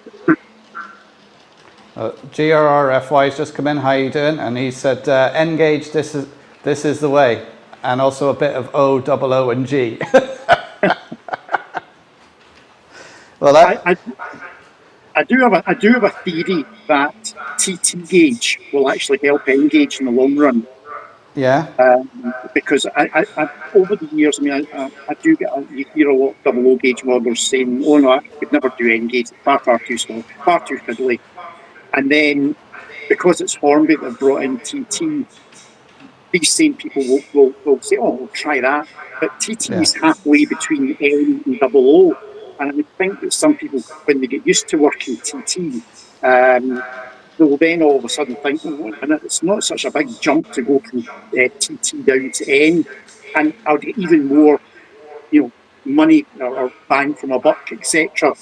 GRRFY has just come in. How you doing? And he said, "N gauge, this is the way." and also a bit of O, double O, and G. Well, I, I, I do have a theory that TT gauge will actually help N gauge in the long run. yeah, Because over the years, I mean, I do get, you hear a lot of double O gauge modelers saying, oh no, I could never do N gauge, it's far too slow, far too fiddly. And then because it's Hornby that brought in TT, these same people will say, oh, we'll try that. But TT yeah, is halfway between N and double O. And I would think that some people, when they get used to working TT, they'll then all of a sudden think, oh, wait a minute, it's not such a big jump to go from TT down to N. And I'll get even more, money or bang from a buck, etc.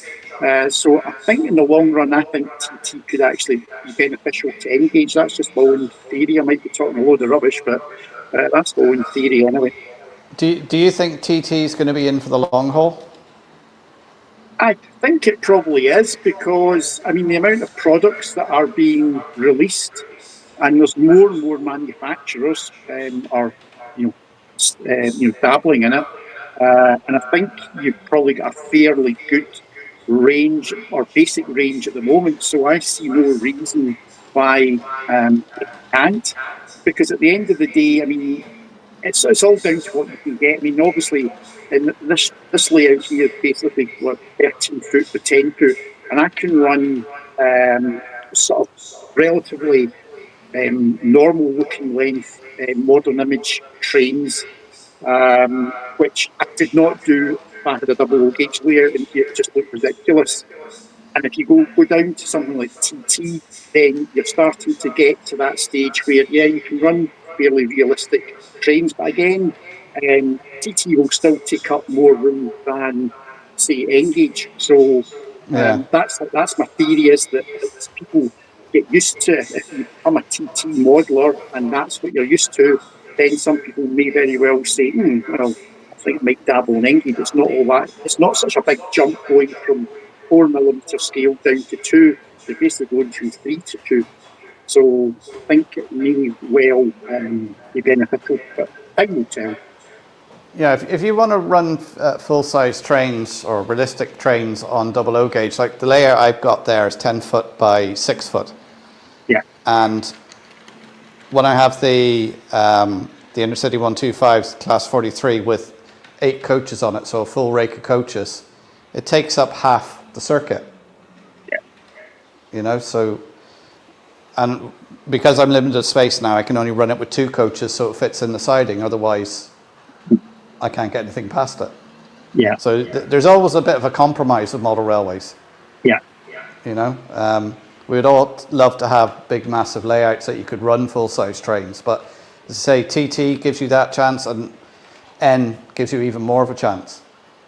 So I think in the long run, I think TT could actually be beneficial to Engage. That's just my own theory. I might be talking a load of rubbish, but that's my own theory anyway. Do you think TT is going to be in for the long haul? I think it probably is because, I mean, the amount of products that are being released, and there's more and more manufacturers are, dabbling in it. And I think you've probably got a fairly good range or basic range at the moment. So I see no reason why it can't. Because at the end of the day, I mean, it's all down to what you can get. I mean, obviously, in this layout here is basically what 13 foot by 10 foot, and I can run sort of relatively normal looking length modern image trains, which I did not do if I had a double O gauge layout, and it just looked ridiculous. And if you go down to something like TT, then you're starting to get to that stage where, yeah, you can run fairly realistic trains, but again, TT will still take up more room than, say, Engage. So Yeah, that's my theory, is that as people get used to, if you become a TT modeler and that's what you're used to, then some people may very well say, well, I think I might dabble in Engage. It's not all that. It's not such a big jump going from 4 millimeter scale down to 2. You're basically going from 3 to 2. So I think it may well be beneficial, but time will tell. yeah. If you want to run full size trains or realistic trains on double O gauge, like the layout I've got there is 10 foot by 6 foot, Yeah, and when I have the Intercity 125s class 43 with 8 coaches on it, so a full rake of coaches, it takes up half the circuit. yeah, So, and because I'm limited space now, I can only run it with 2 coaches, so it fits in the siding. Otherwise, I can't get anything past it. yeah, So there's always a bit of a compromise with model railways. yeah. We'd all love to have big, massive layouts that you could run full-size trains, but as I say, TT gives you that chance, and N gives you even more of a chance.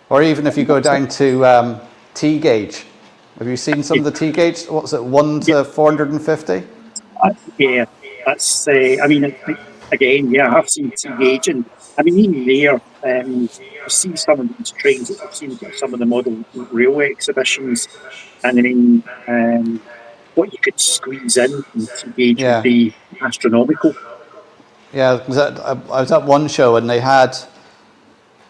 Or even if you go down to T gauge. Have you seen some of the T gauge? What's it, 1 to 450? Yeah, that's. I mean, again, yeah, I've seen T gauge, and I mean, even there, you see some of these trains that I've seen at some of the model railway exhibitions, and I mean, what you could squeeze in T gauge would Yeah. be astronomical. Yeah, I was at one show and they had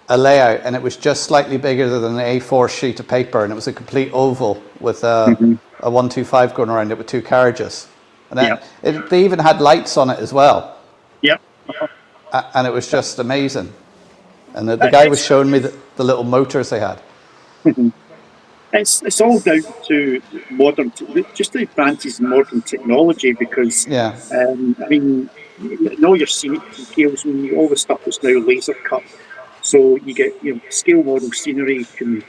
a layout and it was just slightly bigger than an A4 sheet of paper, and it was a complete oval with Mm-hmm. a 125 going around it with 2 carriages. And Yeah, they even had lights on it as well. yeah. And it was just amazing. And the guy was showing me the little motors they had. It's all down to just the advances in modern technology. Because Yeah, I mean, all your scenic details and all the stuff that's now laser cut. So you get scale model scenery can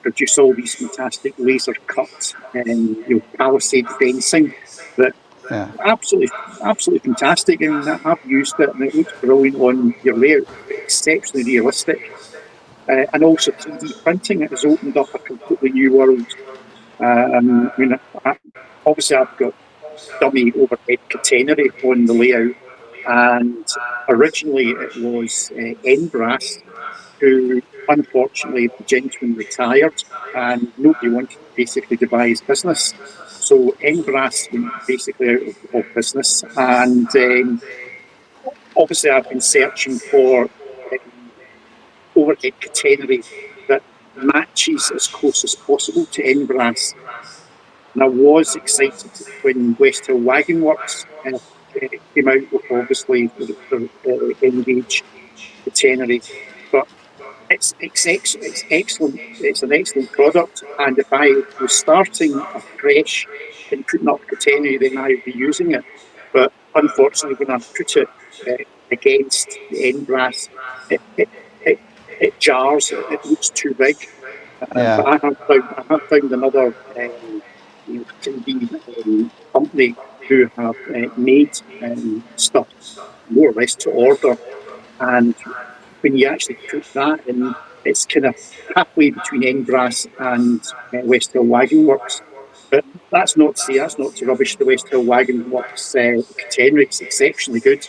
produce all these fantastic laser cut and palisade fencing that yeah, absolutely fantastic. I mean, I've used it and it looks brilliant on your layout, exceptionally realistic. And also 3D printing, it has opened up a completely new world. I mean, obviously I've got dummy overhead catenary on the layout, and originally it was Enbrass, who unfortunately the gentleman retired, and nobody wanted basically to buy his business. So Enbrass went basically out of business, and obviously I've been searching for overhead catenary that matches as close as possible to end brass. And I was excited when West Hill Wagon Works came out with obviously the Engage catenary, but it's excellent. It's an excellent product, and if I was starting afresh and putting up catenary, then I would be using it. But unfortunately, when I put it against the end brass, it, it, it, it jars. It looks too big. But Yeah. I have found another 3D company who have made stuff more or less to order, and when you actually put that in, it's kind of halfway between Enbrass and West Hill Wagon Works. But that's not to rubbish the West Hill Wagon Works catenary. It's exceptionally good.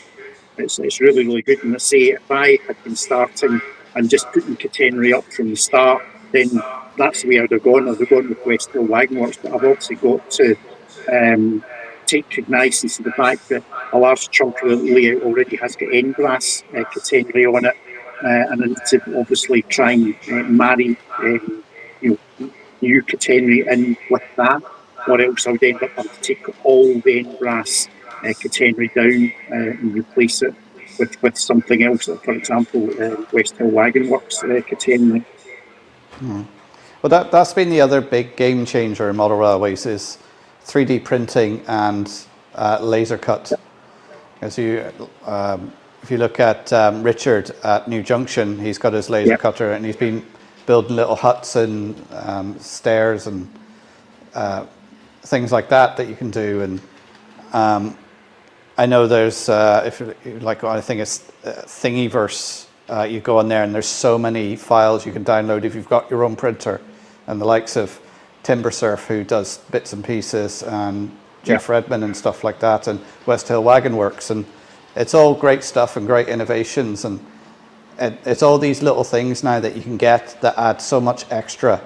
It's really, really good. And I say, if I had been starting and just putting catenary up from the start, then that's the way I'd have gone. I'd have gone with West Hill Wagon Works. But I've obviously got to take cognizance of the fact that a large chunk of the layout already has got end brass catenary on it. And I need to obviously try and marry new catenary in with that, or else I would end up having to take all the end brass catenary down and replace it with something else. For example, West Hill Wagon Works catenary. Well, that's been the other big game changer in model railways is 3D printing and laser cut. As if you look at Richard at New Junction, he's got his laser cutter and he's been building little huts and stairs and things like that you can do. And I know there's if like I think it's Thingiverse. You go on there and there's so many files you can download if you've got your own printer, and the likes of Timbersurf, who does bits and pieces, and Jeff Redmond and stuff like that, and West Hill Wagon Works, and it's all great stuff and great innovations, and it's all these little things now that you can get that add so much extra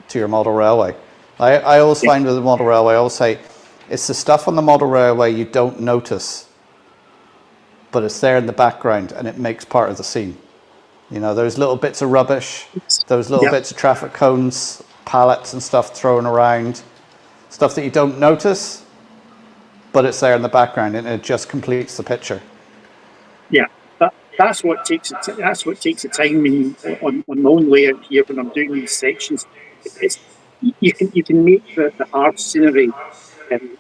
to your model railway. I always find with the model railway, I always say, it's the stuff on the model railway you don't notice, but it's there in the background and it makes part of the scene. You know, those little bits of rubbish, those little bits of traffic cones, pallets and stuff thrown around, stuff that you don't notice, but it's there in the background and it just completes the picture. Yeah, that's what takes the time on my own layout here when I'm doing these sections. You can make the hard scenery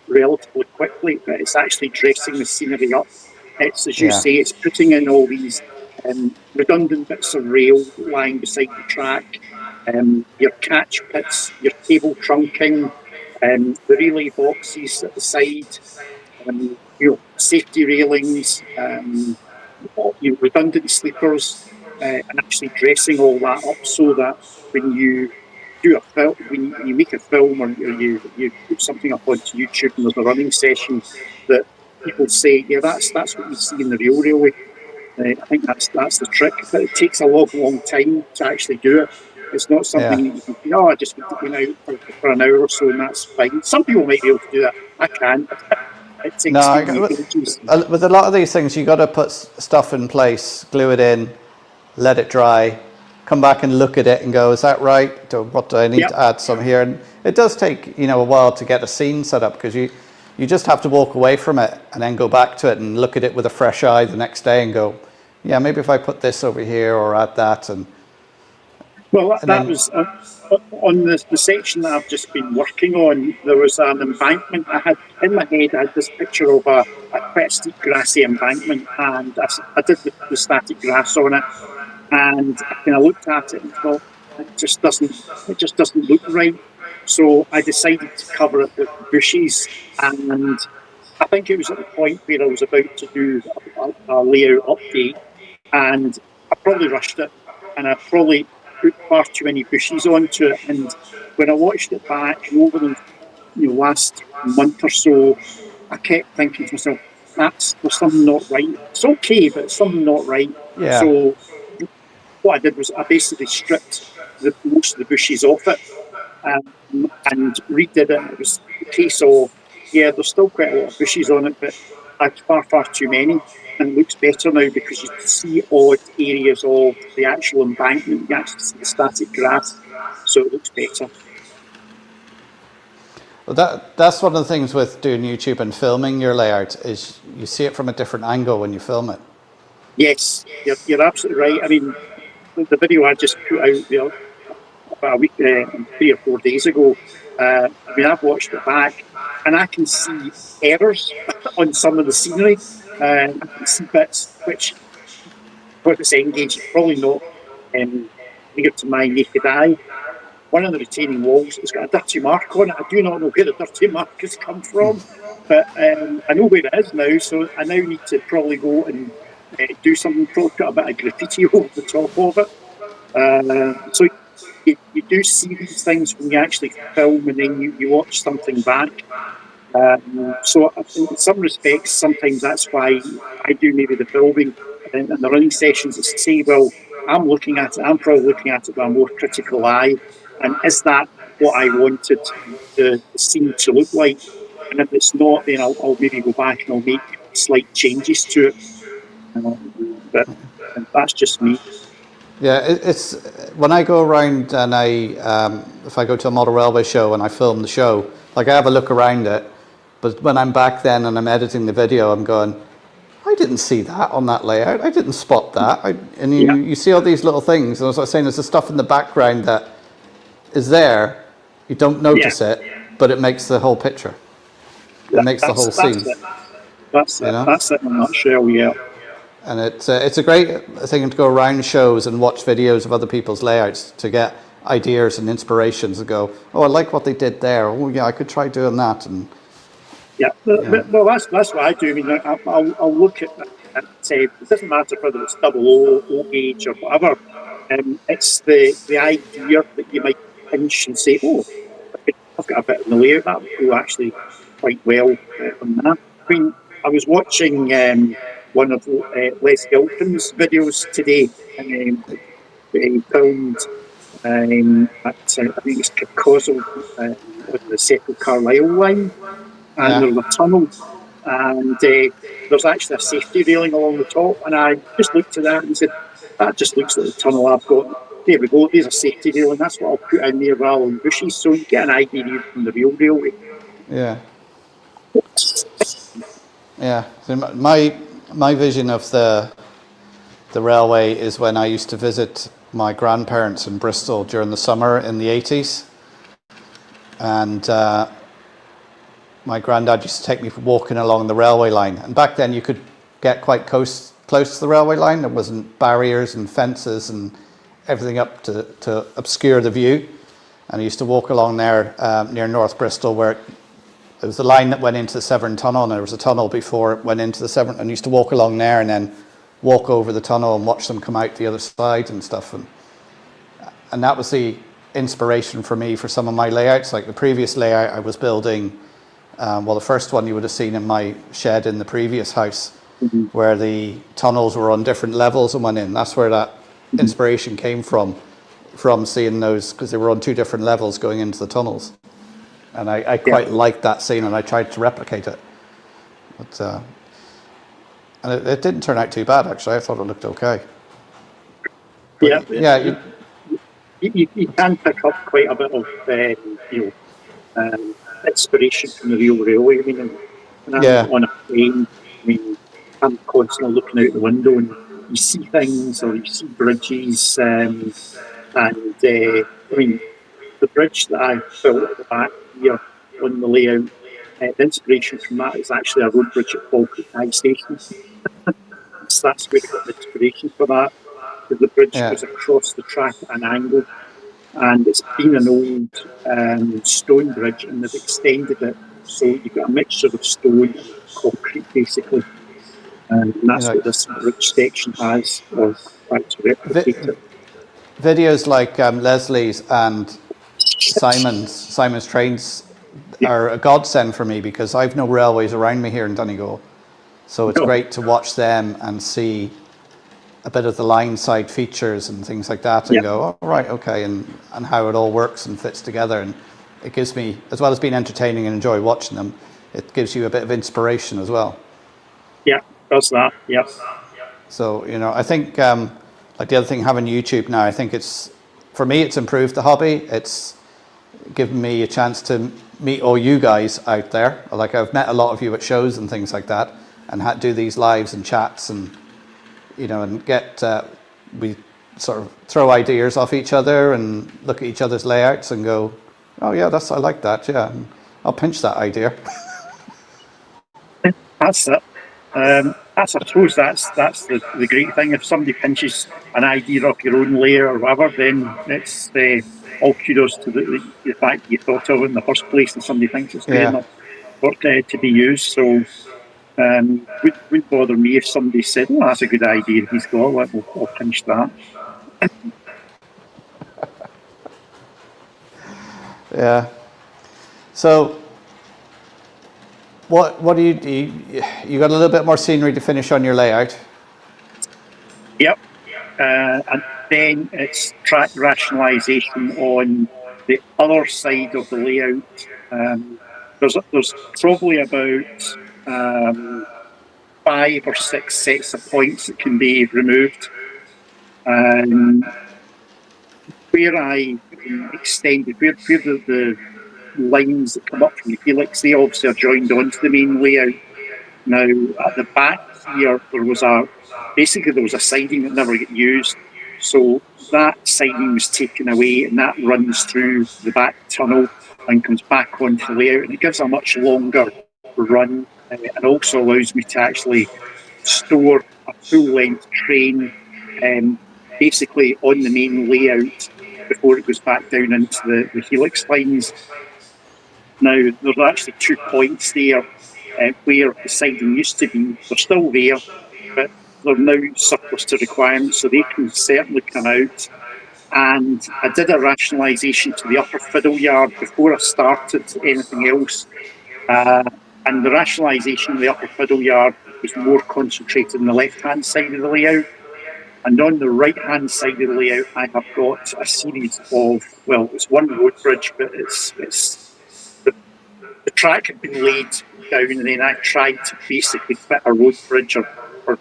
relatively quickly, but it's actually dressing the scenery up. It's, as you say, it's putting in all these redundant bits of rail lying beside the track, your catch pits, your cable trunking, the relay boxes at the side, safety railings, redundant sleepers, and actually dressing all that up so that when you do a film, when you make a film or you put something up onto YouTube and there's a running session, that people say, yeah, that's what you see in the real railway. I think that's the trick, but it takes a long time to actually do it. It's not something you can say, I just went out for an hour or so and that's fine. Some people might be able to do that. I can't. It takes ages. With a lot of these things, you got to put stuff in place, glue it in, let it dry, come back and look at it and go, is that right? What do I need to add some here? And it does take a while to get a scene set up, because you just have to walk away from it and then go back to it and look at it with a fresh eye the next day and go, yeah, maybe if I put this over here or add that. And that was on the section that I've just been working on. There was an embankment. I had in my head, I had this picture of a quite steep grassy embankment, and I did the static grass on it, and I kind of looked at it and thought, it just doesn't look right. So I decided to cover it with bushes, and I think it was at the point where I was about to do a layout update, and I probably rushed it, and I probably put far too many bushes onto it. And when I watched it back over the last month or so, I kept thinking to myself, there's something not right. It's okay, but it's something not right. Yeah. So what I did was I basically stripped most of the bushes off it and redid it. It was a case of, there's still quite a lot of bushes on it, but I had far too many. and it looks better now because you see odd areas of the actual embankment. You actually see the static grass, so it looks better. Well, that's one of the things with doing YouTube and filming your layout is you see it from a different angle when you film it. Yes, you're absolutely right. I mean, the video I just put out there about a week, 3 or 4 days ago, I mean, I've watched it back and I can see errors on some of the scenery. I can see bits which, for this engaged, probably not clear to my naked eye. One of the retaining walls has got a dirty mark on it. I do not know where the dirty mark has come from, but I know where it is now, so I now need to probably go and do something, probably put a bit of graffiti over the top of it. So you do see these things when you actually film and then you watch something back. So in some respects, sometimes that's why I do maybe the filming and the running sessions is to say, well, I'm looking at it, I'm probably looking at it with a more critical eye. And is that what I wanted the scene to look like? And if it's not, then I'll maybe go back and I'll make slight changes to it. But that's just me. Yeah, it's when I go around and if I go to a model railway show and I film the show, like I have a look around it, but when I'm back then and I'm editing the video, I'm going, I didn't see that on that layout. I didn't spot that. You see all these little things, and as I was saying, there's the stuff in the background that is there. You don't notice it, but it makes the whole picture. It makes the whole scene. That's it. That's it in a nutshell. Yeah. And it's a great thing to go around shows and watch videos of other people's layouts to get ideas and inspirations and go, oh, I like what they did there. Oh, yeah, I could try doing that. And yeah, well, that's what I do. I mean, I'll look at say it doesn't matter whether it's double O gauge or whatever. It's the idea that you might pinch and say, oh, I've got a bit in the layout that would go actually quite well on that. I mean, I was watching one of Les Gilpin's videos today, and he filmed at I think it's Kirkcosel on the Settle Carlisle line, and there's a tunnel, and there's actually a safety railing along the top, and I just looked at that and said, that just looks like the tunnel I've got. There we go, there's a safety railing, that's what I'll put in there rather than bushes, so you get an idea from the real railway. Yeah. Yeah. So my vision of the railway is when I used to visit my grandparents in Bristol during the summer in the 80s. And my granddad used to take me walking along the railway line. And back then you could get quite close to the railway line. There wasn't barriers and fences and everything up to obscure the view. And I used to walk along there near North Bristol where it was the line that went into the Severn Tunnel, and there was a tunnel before it went into the Severn, and I used to walk along there and then walk over the tunnel and watch them come out the other side and stuff. And that was the inspiration for me for some of my layouts. Like the previous layout I was building, the first one you would have seen in my shed in the previous house, where the tunnels were on different levels and went in. That's where that inspiration came from seeing those, because they were on two different levels going into the tunnels. And I quite liked that scene, and I tried to replicate it. But and it didn't turn out too bad, actually. I thought it looked okay. But you can pick up quite a bit of inspiration from the real railway. I mean, when I'm on a plane, I mean, I'm constantly looking out the window and you see things, or you see bridges, and I mean, the bridge that I built at the back here on the layout, the inspiration from that is actually a road bridge at Falkirk High Station. So that's where I got the inspiration for that. Because the bridge was across the track at an angle, and it's been an old stone bridge, and they've extended it so you've got a mixture of stone and concrete basically, and that's what this bridge section has, or tried to replicate it. Videos like Leslie's and Simon's Trains are a godsend for me, because I've no railways around me here in Donegal, so it's great to watch them and see a bit of the line side features and things like that, and go, oh, right, okay, and how it all works and fits together. And it gives me, as well as being entertaining and enjoy watching them, it gives you a bit of inspiration as well. Yeah, Does that? Yep. So, you know, I think like the other thing, having YouTube now, I think it's, for me, it's improved the hobby. It's given me a chance to meet all you guys out there. Like I've met a lot of you at shows and things like that, and had to do these lives and chats, and you know, and get we sort of throw ideas off each other and look at each other's layouts and go, oh yeah, I like that. Yeah, I'll pinch that idea. That's it. I suppose that's the great thing. If somebody pinches an idea off your own layer or whatever, then it's all kudos to the fact you thought of it in the first place, and somebody thinks it's great Yeah, enough for to be used. So wouldn't bother me if somebody said, "Oh, that's a good idea." He's got it. I'll pinch that. yeah. So what do you you got a little bit more scenery to finish on your layout? Yep. And then it's track rationalisation on the other side of the layout. There's probably about 5 or 6 sets of points that can be removed. Where I extended, where the lines that come up from the helix, they obviously are joined onto the main layout. Now, at the back here, there was a siding that never got used. So that siding was taken away, and that runs through the back tunnel and comes back onto the layout. And it gives a much longer run, and also allows me to actually store a full-length train basically on the main layout before it goes back down into the helix lines. Now, there's actually 2 points there where the siding used to be. They're still there, but they're now surplus to requirements, so they can certainly come out. And I did a rationalisation to the upper fiddle yard before I started anything else. And the rationalisation of the upper fiddle yard was more concentrated on the left-hand side of the layout. And on the right-hand side of the layout, I have got a series of, well, it's one road bridge, but the track had been laid down, and then I tried to basically fit a road bridge or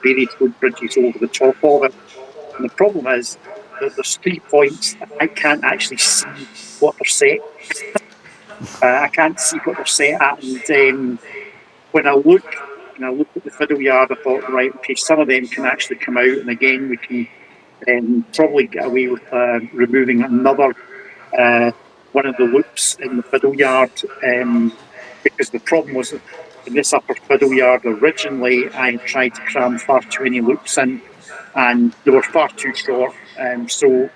various road bridges over the top of it. And the problem is that there's 3 points that I can't actually see what they're set. I can't see what they're set at, and when I look at the fiddle yard, I thought, right, okay, some of them can actually come out, and again, we can probably get away with removing another one of the loops in the fiddle yard, because the problem was that in this upper fiddle yard originally I had tried to cram far too many loops in, and they were far too short, so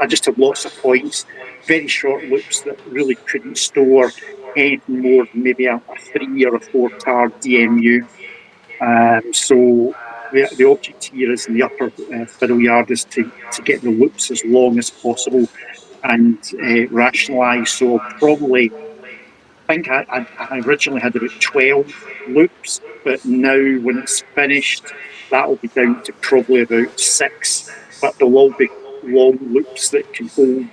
I just had lots of points, very short loops that really couldn't store anything more than maybe a 3 or a 4 tar DMU. So the object here is in the upper fiddle yard is to get the loops as long as possible and rationalise. So probably, I think I originally had about 12 loops, but now when it's finished, that will be down to probably about 6. But they'll all be long loops that can hold,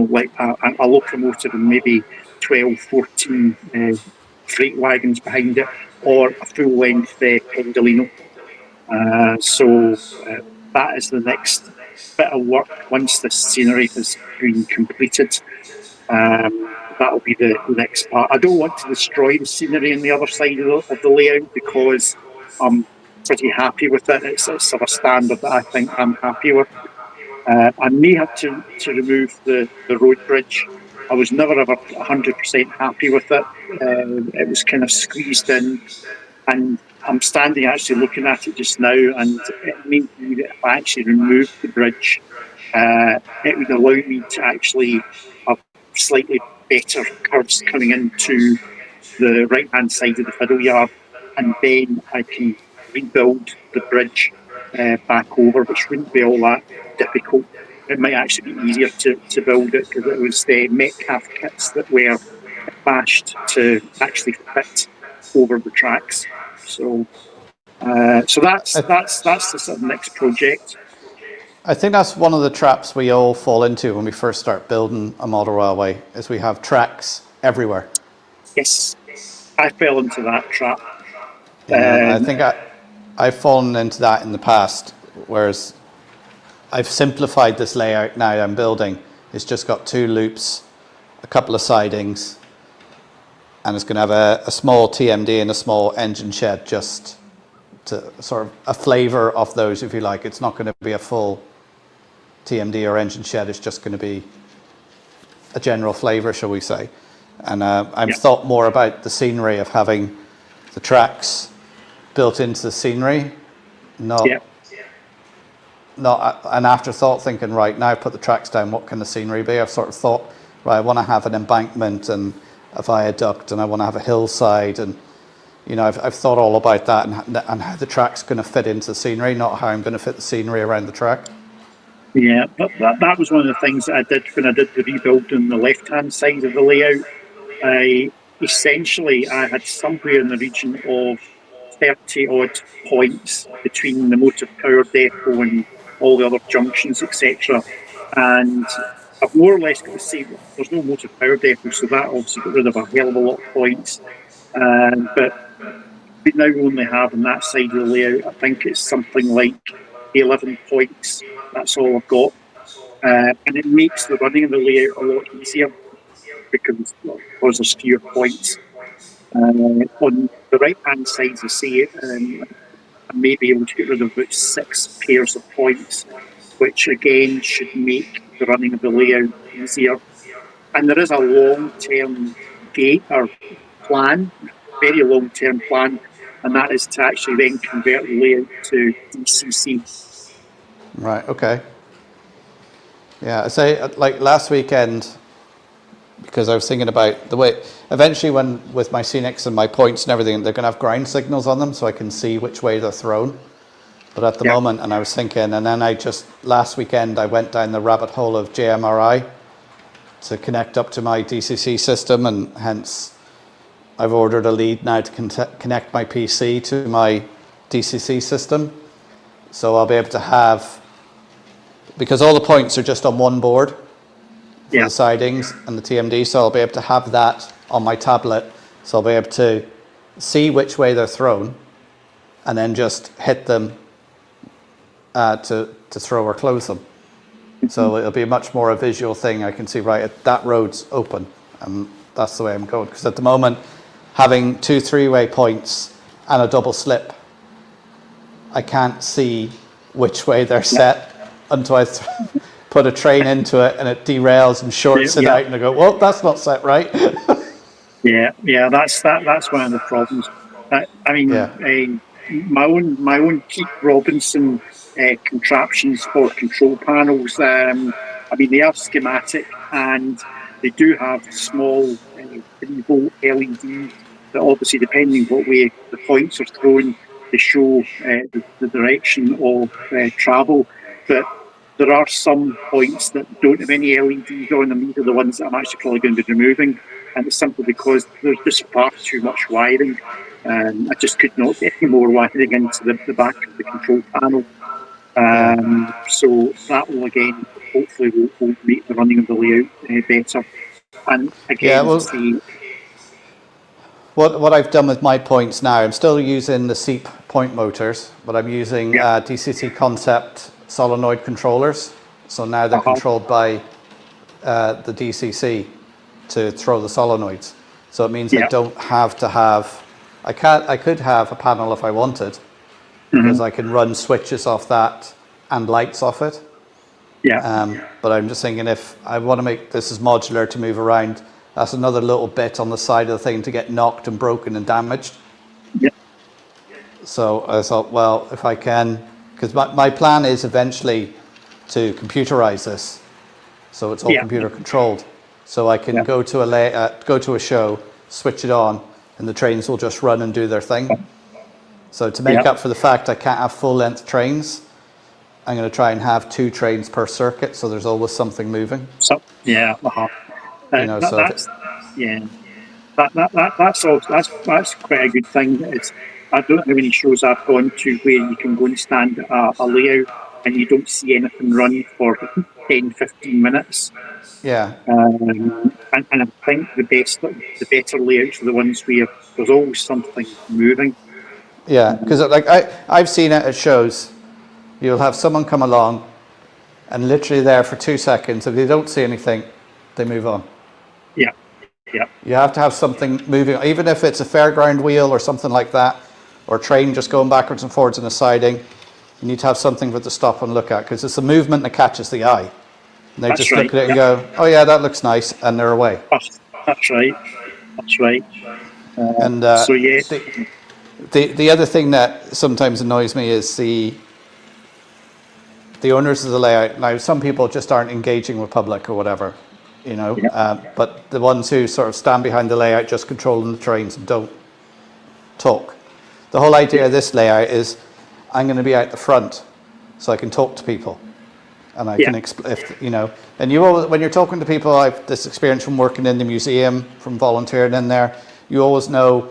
like a locomotive and maybe 12, 14 freight wagons behind it, or a full-length Pendolino. So that is the next bit of work once the scenery has been completed. That'll be the next part. I don't want to destroy the scenery on the other side of the layout because I'm pretty happy with it. It's of a standard that I think I'm happy with. I may have to remove the road bridge. I was never ever 100% happy with it. It was kind of squeezed in, and I'm standing actually looking at it just now, and it means that if I actually removed the bridge, it would allow me to actually have slightly better curves coming into the right-hand side of the fiddle yard, and then I can rebuild the bridge back over, which wouldn't be all that difficult. It might actually be easier to build it because it was the Metcalf kits that were bashed to actually fit over the tracks. So that's the sort of next project. I think that's one of the traps we all fall into when we first start building a model railway, is we have tracks everywhere. Yes, I fell into that trap. I think I've fallen into that in the past, whereas I've simplified this layout now I'm building. It's just got 2 loops, a couple of sidings, and it's going to have a small TMD and a small engine shed, just to sort of a flavour of those, if you like. It's not going to be a full TMD or engine shed. It's just going to be a general flavour, shall we say. And I've thought more about the scenery of having the tracks built into the scenery, not an afterthought thinking, right, now put the tracks down, what can the scenery be? I've sort of thought, right, I want to have an embankment and a viaduct, and I want to have a hillside, and I've thought all about that and how the track's going to fit into the scenery, not how I'm going to fit the scenery around the track. Yeah, but that was one of the things that I did when I did the rebuild on the left-hand side of the layout. I had somewhere in the region of 30 odd points between the motive power depot and all the other junctions, etc. And I've more or less got to say there's no motive power depot, so that obviously got rid of a hell of a lot of points. But we now only have on that side of the layout, I think it's something like 11 points. That's all I've got. And it makes the running of the layout a lot easier because there's fewer points. On the right-hand side, as I say, I may be able to get rid of about 6 pairs of points, which again should make the running of the layout easier. And there is a long-term plan, very long-term plan, and that is to actually then convert the layout to DCC. Right, okay. Yeah, I say, like last weekend, because I was thinking about the way, eventually with my scenics and my points and everything, they're going to have ground signals on them so I can see which way they're thrown. But at the moment, and I was thinking, and then last weekend, I went down the rabbit hole of JMRI to connect up to my DCC system, and hence I've ordered a lead now to connect my PC to my DCC system. So I'll be able to have, because all the points are just on one board for the sidings and the TMD, so I'll be able to have that on my tablet. So I'll be able to see which way they're thrown and then just hit them to throw or close them. So it'll be much more a visual thing. I can see, right, that road's open, and that's the way I'm going. Because at the moment, having 2 3-way points and a double slip, I can't see which way they're set until I put a train into it and it derails and shorts it out, and I go, well, that's not set right. That's one of the problems. My own Keith Robinson contraptions for control panels. They are schematic, and they do have small 3-volt LEDs that obviously, depending what way the points are thrown, they show the direction of travel. But there are some points that don't have any LEDs on them. These are the ones that I'm actually probably going to be removing, and it's simply because there's just far too much wiring. I just could not get any more wiring into the back of the control panel. So that will again, hopefully, will make the running of the layout better. And again, what I've done with my points now, I'm still using the SEEP point motors, but I'm using DCC Concept solenoid controllers. So now they're controlled by the DCC to throw the solenoids. So it means I don't have to have, I could have a panel if I wanted, because I can run switches off that and lights off it. But I'm just thinking, if I want to make this as modular to move around, that's another little bit on the side of the thing to get knocked and broken and damaged. So I thought, well, if I can, because my plan is eventually to computerize this, so it's all computer controlled. So I can go to a show, switch it on, and the trains will just run and do their thing. So to make up for the fact I can't have full-length trains, I'm going to try and have 2 trains per circuit, so there's always something moving. That's quite a good thing. I don't know how many shows I've gone to where you can go and stand at a layout and you don't see anything run for 10-15 minutes. And I think the better layouts are the ones where there's always something moving. Yeah, because like I've seen it at shows. You'll have someone come along and literally there for 2 seconds. If they don't see anything, they move on. Yeah, yeah, You have to have something moving, even if it's a fairground wheel or something like that, or a train just going backwards and forwards in a siding. You need to have something for them to stop and look at, because it's the movement that catches the eye. And they that's just right. look at it and Yeah, go, "Oh yeah, that looks nice," and they're away. that's right. That's right. And So yeah, the other thing that sometimes annoys me is the owners of the layout. Now, some people just aren't engaging with public or whatever, you know. yeah, But the ones who sort of stand behind the layout, just controlling the trains and don't talk. The whole idea of this layout is, I'm going to be out the front, so I can talk to people, and I yeah, can you know. And you always, when you're talking to people, I've this experience from working in the museum, from volunteering in there. You always know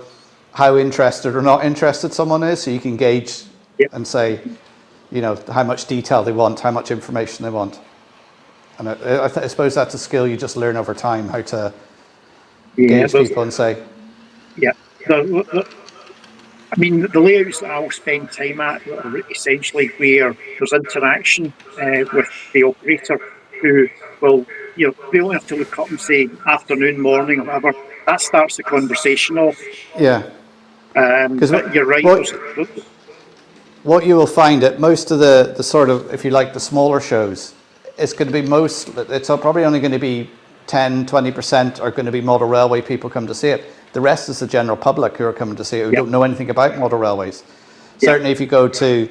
how interested or not interested someone is, so you can gauge yeah. and say, you know, how much detail they want, how much information they want. And I suppose that's a skill you just learn over time, how to Yeah, gauge people and say, yeah. I mean, the layouts that I'll spend time at are essentially where there's interaction with the operator, who will, you know, they only have to look up and say afternoon, morning, or whatever. That starts the conversation off. yeah. Because But you're right. what you will find at most of the sort of, if you like, the smaller shows, it's going to be it's probably only going to be 10-20% are going to be model railway people come to see it. The rest is the general public who are coming to see it, who don't know anything about model railways. Certainly if you go to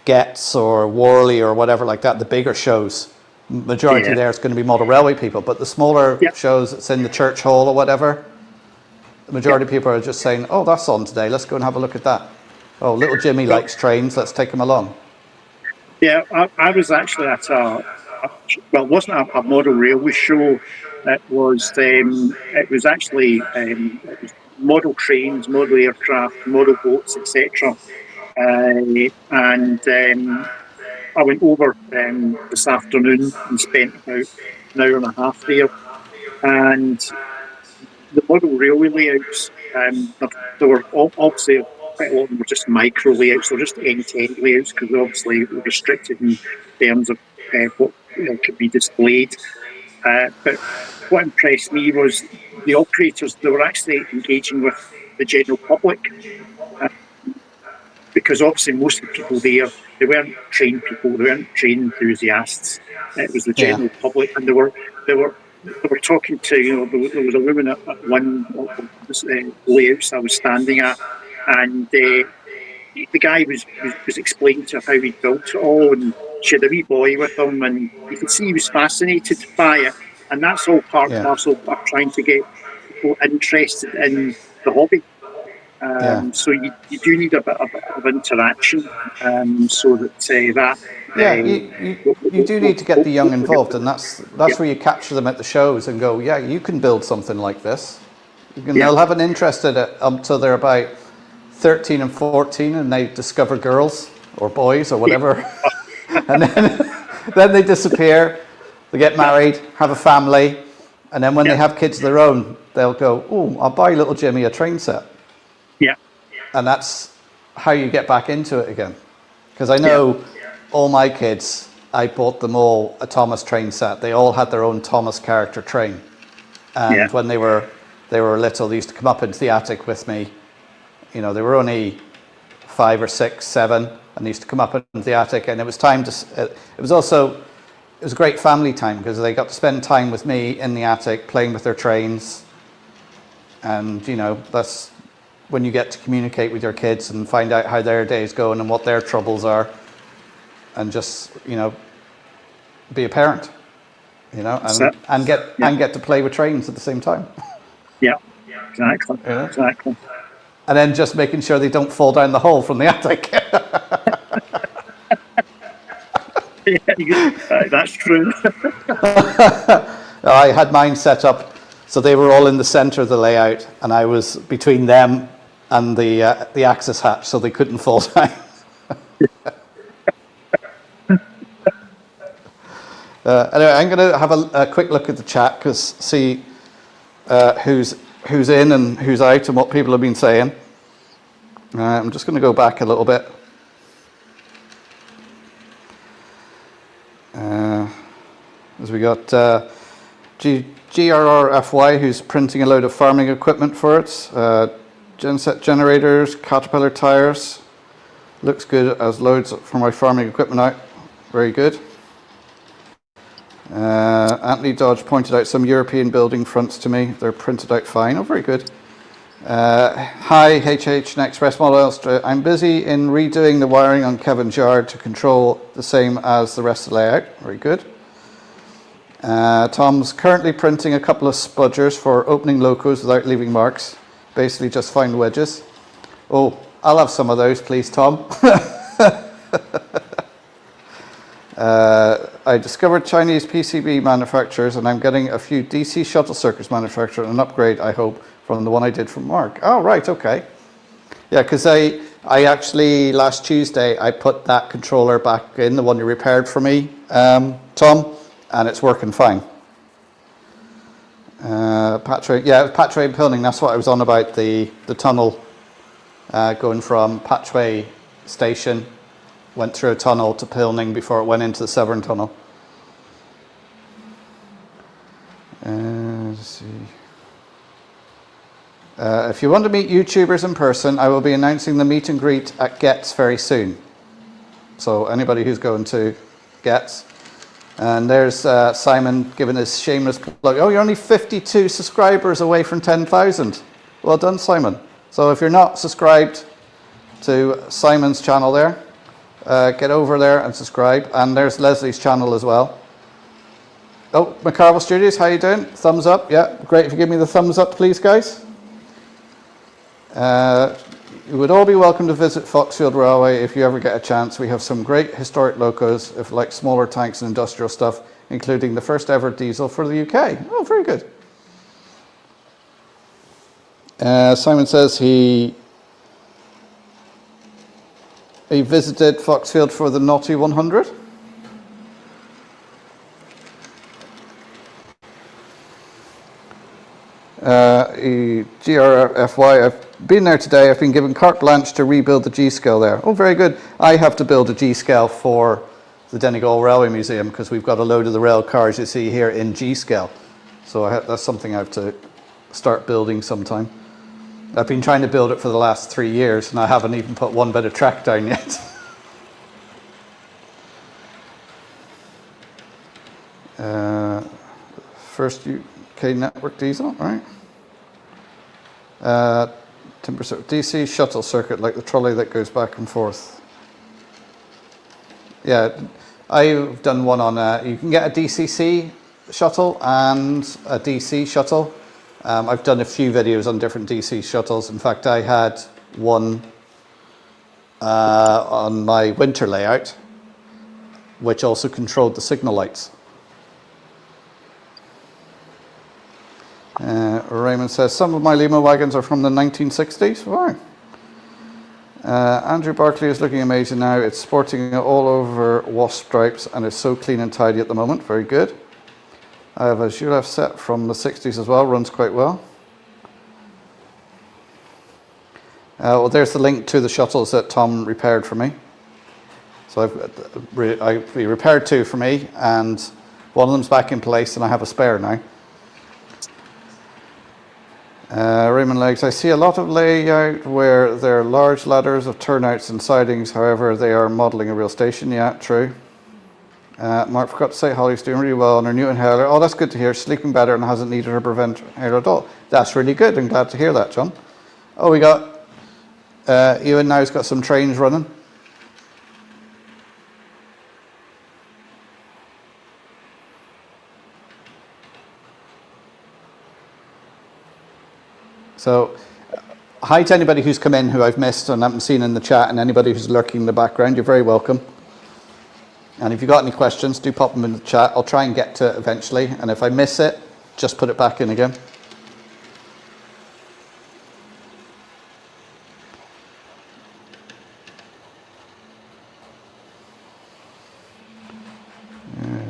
Getz or Worley or whatever like that, the bigger shows, majority there is going to be model railway people. But the smaller shows, it's in the church hall or whatever, the majority of people are just saying, "Oh, that's on today, let's go and have a look at that. Oh, little Jimmy likes trains, let's take him along." Yeah, I was actually at well, it wasn't a model railway show. It was actually it was model trains, model aircraft, model boats, etc. And I went over this afternoon and spent about an hour and a half there. And the model railway layouts, there were obviously quite a lot of them were just micro layouts, they were just end-to-end layouts, because they're obviously restricted in terms of what could be displayed. But what impressed me was the operators, they were actually engaging with the general public, uh, because obviously most of the people there, they weren't trained people, they weren't trained enthusiasts. It was the general public, and they were talking to, you know, there was a woman at one of the layouts I was standing at, and the guy was explaining to her how he built it all, and she had a wee boy with him, and you could see he was fascinated by it. And that's all part and parcel of trying to get people interested in the hobby. So you do need a bit of interaction, so that you do need to get the young involved, and that's where you capture them at the shows and go, yeah, you can build something like this. They'll have an interest in it until they're about 13 and 14, and they discover girls or boys or whatever, and then they disappear. They get married, have a family, and then when they have kids of their own, they'll go, "Oh, I'll buy little Jimmy a train set." Yeah. And that's how you get back into it again. Because I know all my kids, I bought them all a Thomas train set. They all had their own Thomas character train. And when they were little, they used to come up into the attic with me. You know, they were only 5 or 6, 7, and they used to come up into the attic. And it was time to, it was a great family time, because they got to spend time with me in the attic, playing with their trains. And, you know, that's when you get to communicate with your kids and find out how their day's going and what their troubles are, and just, you know, be a parent, you know, and get to play with trains at the same time. Yeah, exactly. Yeah. Exactly. And then just making sure they don't fall down the hole from the attic. That's true. I had mine set up so they were all in the center of the layout, and I was between them and the access hatch, so they couldn't fall down. Anyway, I'm going to have a quick look at the chat, because see who's in and who's out and what people have been saying. I'm just going to go back a little bit. As we got GRRFY, who's printing a load of farming equipment for it. Genset generators, Caterpillar tires. Looks good as loads for my farming equipment out. Very good. Anthony Dodge pointed out some European building fronts to me. They're printed out fine. Oh, very good. Hi, HH and Express Model. I'm busy in redoing the wiring on Kevin's yard to control the same as the rest of the layout. Very good. Tom's currently printing a couple of spudgers for opening locos without leaving marks. Basically just find wedges. Oh, I'll have some of those, please, Tom. I discovered Chinese PCB manufacturers, and I'm getting a few DC shuttle circuits manufactured, an upgrade, I hope, from the one I did from Mark. Oh, right, okay. Yeah, because I actually, last Tuesday, I put that controller back in, the one you repaired for me, Tom, and it's working fine. Patchway, yeah, Patchway and Pilning, that's what I was on about, the tunnel going from Patchway Station, went through a tunnel to Pilning before it went into the Severn Tunnel. Let's see. If you want to meet YouTubers in person, I will be announcing the meet and greet at Getz very soon. So anybody who's going to Getz. And there's Simon giving his shameless plug. Oh, you're only 52 subscribers away from 10,000. Well done, Simon. So if you're not subscribed to Simon's channel there, get over there and subscribe. And there's Leslie's channel as well. Oh, McCarville Studios, how you doing? Thumbs up, yeah. Great if you give me the thumbs up, please, guys. You would all be welcome to visit Foxfield Railway if you ever get a chance. We have some great historic locos, if like smaller tanks and industrial stuff, including the first ever diesel for the UK. Oh, very good. Simon says he visited Foxfield for the Naughty 100. GRFY, I've been there today. I've been given carte blanche to rebuild the G-scale there. Oh, very good. I have to build a G-scale for the Donegal Railway Museum because we've got a load of the rail cars you see here in G-scale. So that's something I have to start building sometime. I've been trying to build it for the last 3 years and I haven't even put one bit of track down yet. First UK network diesel, right? Timber DC shuttle circuit, like the trolley that goes back and forth. Yeah, I've done one on you can get a DCC shuttle and a DC shuttle. I've done a few videos on different DC shuttles. In fact, I had one on my winter layout, which also controlled the signal lights. Raymond says, some of my Lima wagons are from the 1960s. Wow. Andrew Barkley is looking amazing now. It's sporting all over wasp stripes and is so clean and tidy at the moment. Very good. I have a Julef set from the 60s as well. Runs quite well. Well, there's the link to the shuttles that Tom repaired for me. So he repaired 2 for me, and one of them's back in place, and I have a spare now. Raymond Legs, I see a lot of layout where there are large ladders of turnouts and sidings, however they are modelling a real station. Yeah, true. Mark forgot to say Holly's doing really well on her new inhaler. Oh, that's good to hear. Sleeping better and hasn't needed her preventer at all. That's really good. I'm glad to hear that, John. Oh, we got Ewan now's got some trains running. So, hi to anybody who's come in who I've missed and haven't seen in the chat, and anybody who's lurking in the background, you're very welcome. And if you've got any questions, do pop them in the chat. I'll try and get to it eventually, and if I miss it, just put it back in again.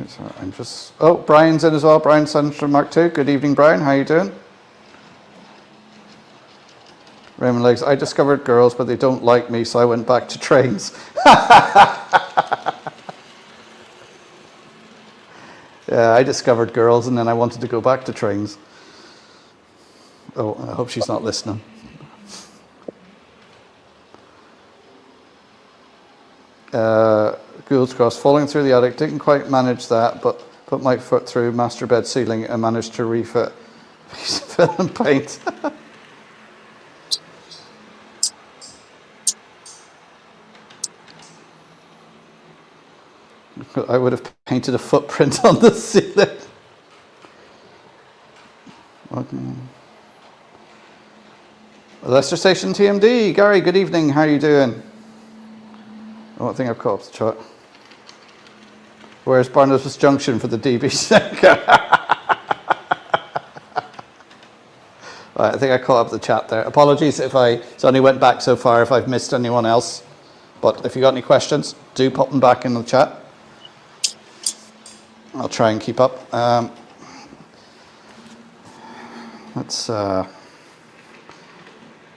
So I'm just, oh, Brian's in as well. Brian Sandstrom Mark II. Good evening, Brian. How are you doing? Raymond Legs, I discovered girls, but they don't like me, so I went back to trains. Yeah, I discovered girls, and then I wanted to go back to trains. Oh, I hope she's not listening. Gould's Cross, falling through the attic, didn't quite manage that, but put my foot through master bed ceiling and managed to refit fill and paint. I would have painted a footprint on the ceiling. Okay. Leicester Station TMD, Gary, good evening, how are you doing? I don't think I've caught up the chat. Where's Barnabas Junction for the DB sector? Right, I think I caught up the chat there. Apologies if I only went back so far, if I've missed anyone else. But if you got any questions, do pop them back in the chat. I'll try and keep up.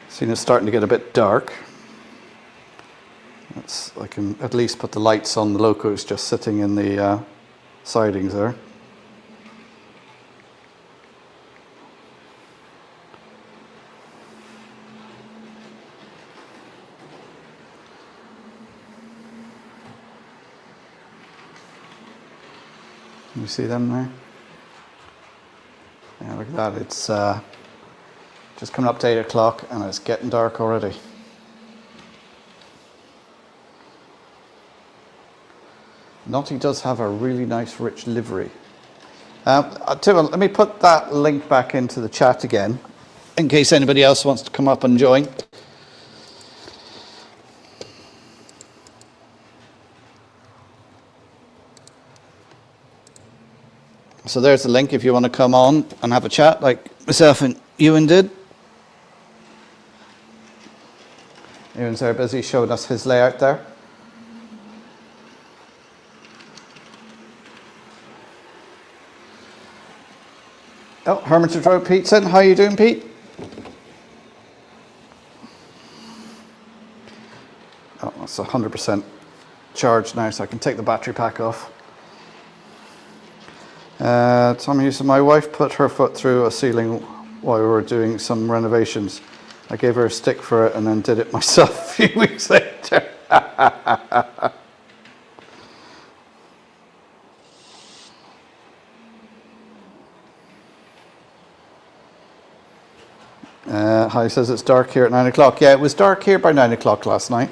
Seeing it's starting to get a bit dark. I can at least put the lights on the locos just sitting in the sidings there. Can you see them there? Yeah, look at that. It's just coming up to 8 o'clock and it's getting dark already. Notty does have a really nice rich livery. Let me put that link back into the chat again in case anybody else wants to come up and join. So there's the link if you want to come on and have a chat like myself and Ewan did. Ewan's there busy showing us his layout there. Oh, Hermitage Road, Pete's in. How are you doing, Pete? Oh, that's 100% charged now, so I can take the battery pack off. Tommy said, my wife put her foot through a ceiling while we were doing some renovations. I gave her a stick for it and then did it myself a few weeks later. Hi, says it's dark here at 9 o'clock. Yeah, it was dark here by 9 o'clock last night.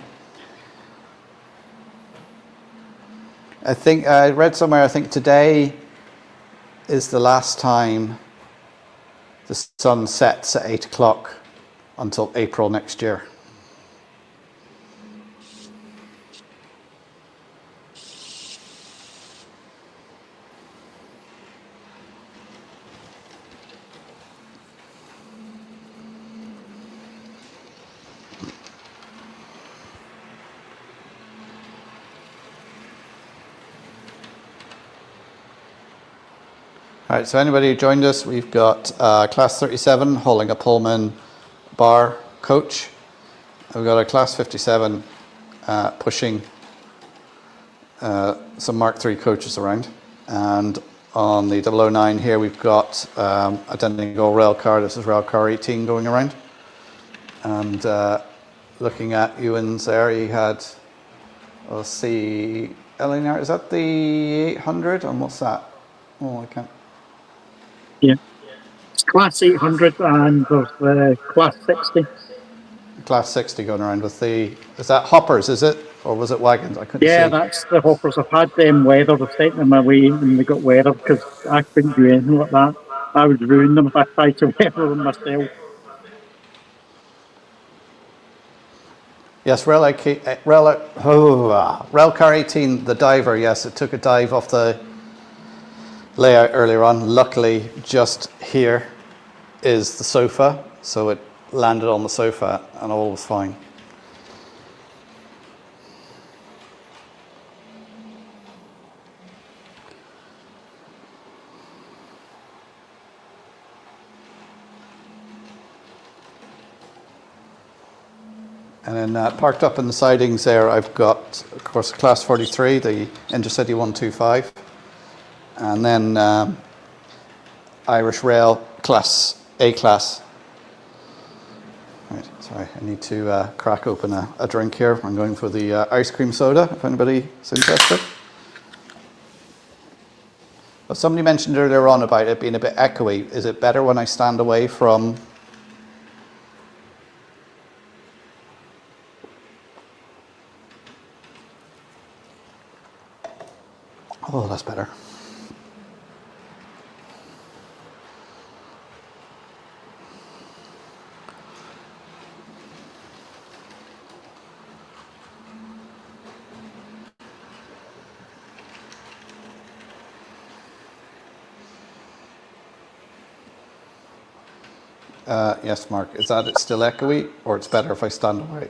I think I read somewhere, I think today is the last time the sun sets at 8 o'clock until April next year. All right, so anybody who joined us, we've got Class 37 hauling a Pullman bar coach. We've got a Class 57 pushing some Mark III coaches around. And on the 009 here, we've got a Donegal rail car. This is rail car 18 going around. And looking at Ewan's there, he had, let's see, Eleanor, is that the 800? And what's that? Oh, I can't. Yeah. It's Class 800 and there's the Class 60. Class 60 going around with the, is that hoppers, is it? Or was it wagons? I couldn't see. Yeah, that's the hoppers. I've had them weathered. I've sent them away and they got weathered because I couldn't do anything like that. I would ruin them if I tried to weather them myself. Yes, Railcar 18, the diver, yes, it took a dive off the layout earlier on. Luckily, just here is the sofa, so it landed on the sofa and all was fine. And then parked up in the sidings there, I've got, of course, Class 43, the Intercity 125, and then Irish Rail Class A class. Right, sorry, I need to crack open a drink here. I'm going for the ice cream soda, if anybody's interested. Well, somebody mentioned earlier on about it being a bit echoey. Is it better when I stand away from... Oh, that's better. Yes, Mark. Is that it still echoey, or it's better if I stand away?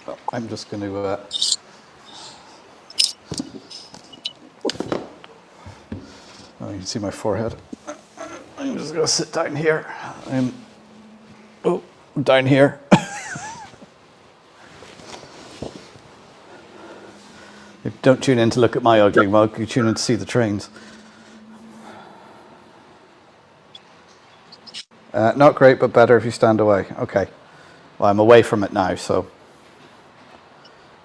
Oh, I'm just going to... oh, you can see my forehead. I'm just going to sit down here. I'm down here. Don't tune in to look at my ugly mug, you tune in to see the trains. Not great, but better if you stand away. Okay. Well, I'm away from it now, so.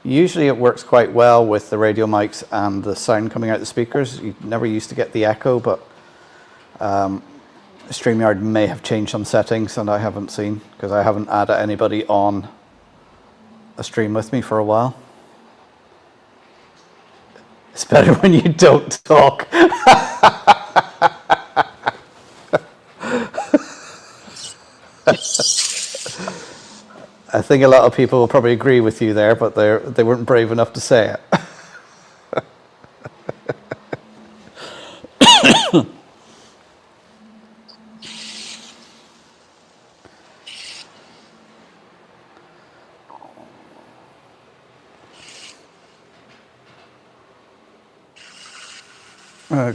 Usually it works quite well with the radio mics and the sound coming out the speakers. You never used to get the echo, but StreamYard may have changed some settings and I haven't seen, because I haven't added anybody on a stream with me for a while. It's better when you don't talk. I think a lot of people will probably agree with you there, but they weren't brave enough to say it.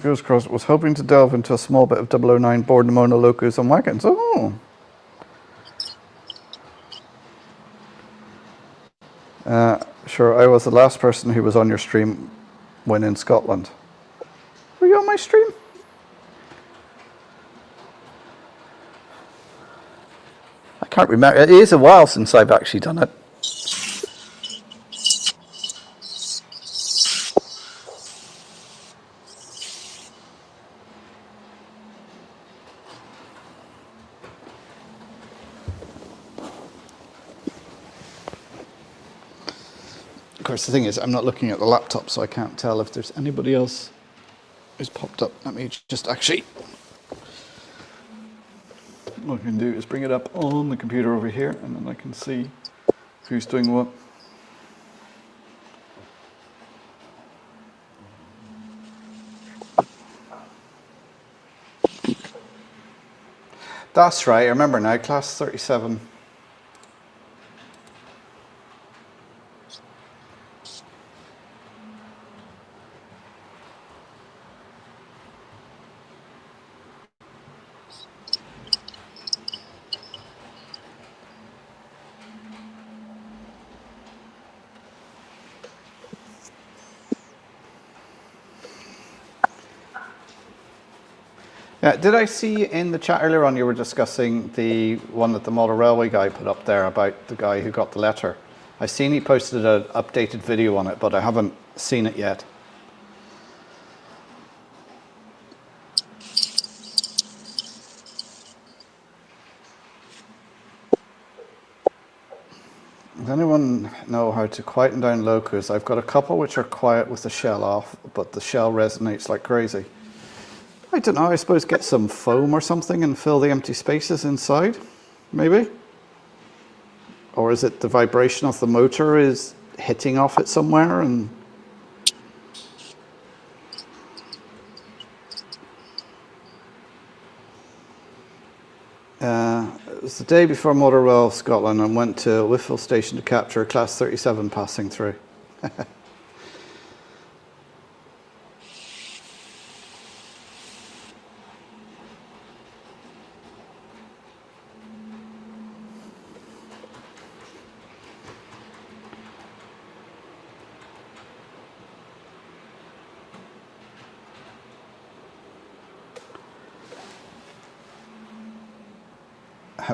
Goes across. Was hoping to delve into a small bit of 009 board pneumonia locos and wagons. Oh. Sure, I was the last person who was on your stream when in Scotland. Were you on my stream? I can't remember. It is a while since I've actually done it. Of course, the thing is, I'm not looking at the laptop, so I can't tell if there's anybody else who's popped up. Let me just actually... What I can do is bring it up on the computer over here, and then I can see who's doing what. That's right, I remember now, class 37. Yeah, did I see in the chat earlier on you were discussing the one that the model railway guy put up there about the guy who got the letter? I seen he posted an updated video on it, but I haven't seen it yet. Does anyone know how to quieten down locos? I've got a couple which are quiet with the shell off, but the shell resonates like crazy. I don't know, I suppose get some foam or something and fill the empty spaces inside, maybe? Or is it the vibration of the motor is hitting off it somewhere and... It was the day before Motorwell Scotland and went to Whitfield Station to capture a Class 37 passing through. I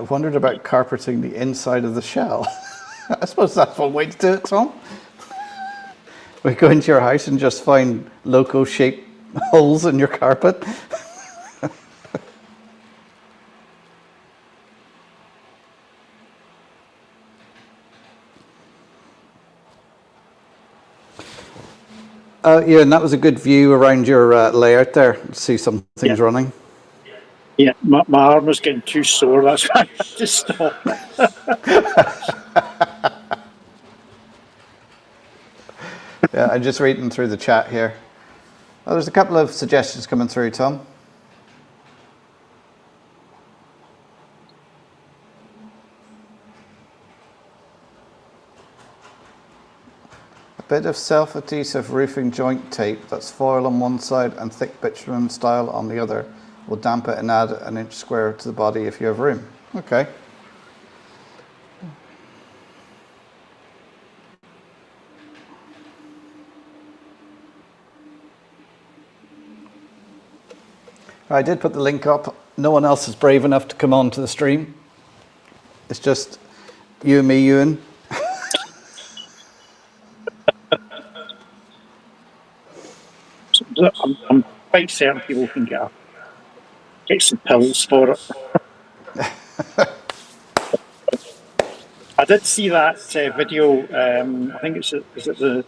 wondered about carpeting the inside of the shell. I suppose that's one way to do it, Tom. We go into your house and just find loco-shaped holes in your carpet. Yeah, and that was a good view around your layout there. See some things running. Yeah, my arm was getting too sore. That's why I had to stop. Yeah, I'm just reading through the chat here. Oh, there's a couple of suggestions coming through, Tom. A bit of self-adhesive roofing joint tape that's foil on one side and thick bitumen style on the other will damp it and add an inch square to the body if you have room. Okay. I did put the link up. No one else is brave enough to come on to the stream. It's just you and me, Ewan. I'm quite certain people can get some pills for it. I did see that video. I think is it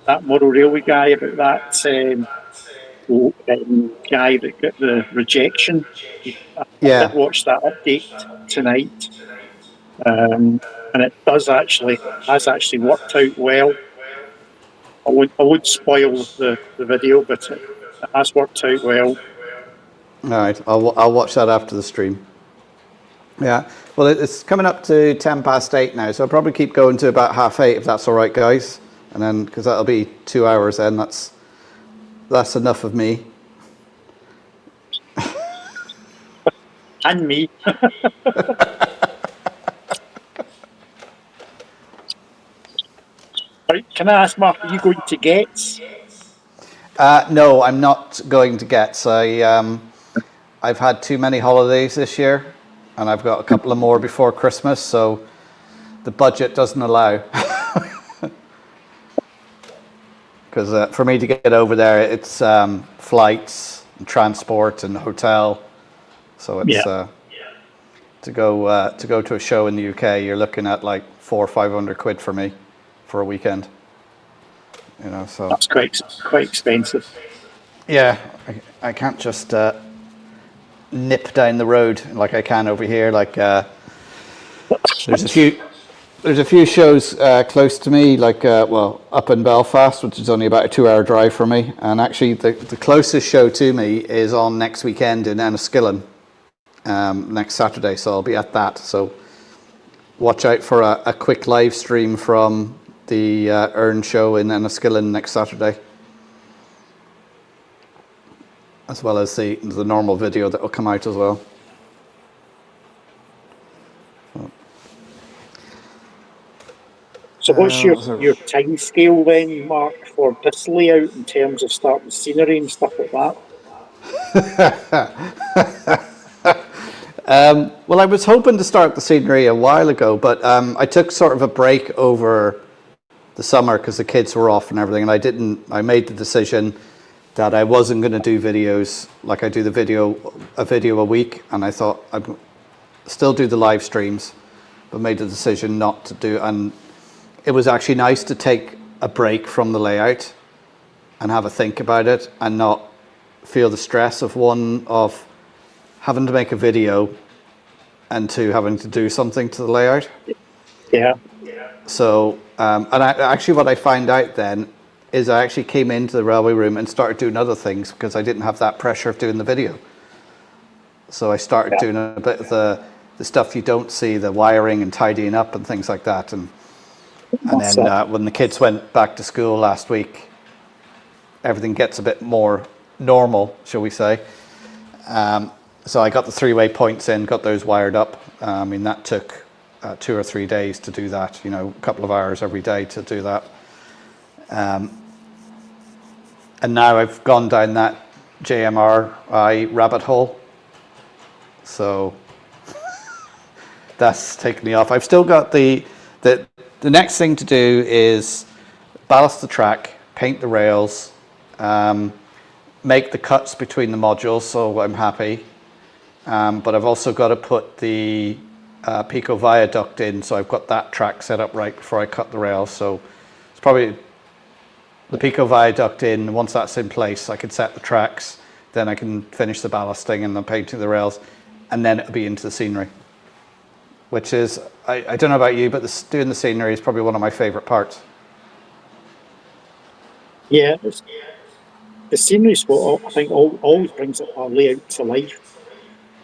that Moral Railway guy about that guy that got the rejection. I did watch that update tonight, and it has actually worked out well. I would spoil the video, but it has worked out well. All right, I'll watch that after the stream. Yeah, well, it's coming up to 8:10 now, so I'll probably keep going to about 8:30 if that's all right, guys. And then, because that'll be 2 hours, then that's enough of me. And me. Right, can I ask, Mark, are you going to Getz? No, I'm not going to Getz. I've had too many holidays this year, and I've got a couple of more before Christmas, so the budget doesn't allow. Because for me to get over there, it's flights, and transport, and hotel. So it's to go to a show in the UK, you're looking at like 400 or 500 quid for me for a weekend. You know, so that's quite expensive. Yeah, I can't just nip down the road like I can over here. Like there's a few shows close to me, like up in Belfast, which is only about a 2 hour drive for me. And actually, the closest show to me is on next weekend in Enniskillen, next Saturday. So I'll be at that. So watch out for a quick live stream from the Earn show in Enniskillen next Saturday, as well as the normal video that will come out as well. So what's your time scale then, Mark, for this layout in terms of starting scenery and stuff like that? Well, I was hoping to start the scenery a while ago, but I took sort of a break over the summer because the kids were off and everything, and I made the decision that I wasn't going to do videos like I do a video a week, and I thought I'd still do the live streams, but made the decision not to do. And it was actually nice to take a break from the layout and have a think about it and not feel the stress of having to make a video and having to do something to the layout. Yeah. So, actually what I found out then is I actually came into the railway room and started doing other things because I didn't have that pressure of doing the video. So I started doing a bit of the stuff you don't see, the wiring and tidying up and things like that. And And That's then it. when the kids went back to school last week, everything gets a bit more normal, shall we say. So I got the 3-way points in, got those wired up. I mean, that took 2 or 3 days to do that, you know, a couple of hours every day to do that. And now I've gone down that JMRI rabbit hole. So that's taken me off. I've still got the next thing to do is ballast the track, paint the rails, make the cuts between the modules, so I'm happy. But I've also got to put the Pico viaduct in, so I've got that track set up right before I cut the rails. So it's probably the Pico viaduct in. Once that's in place, I can set the tracks, then I can finish the ballasting and the painting the rails, and then it'll be into the scenery. Which is, I don't know about you, but doing the scenery is probably one of my favourite parts. Yeah, the scenery spot, I think, always brings a layout to life.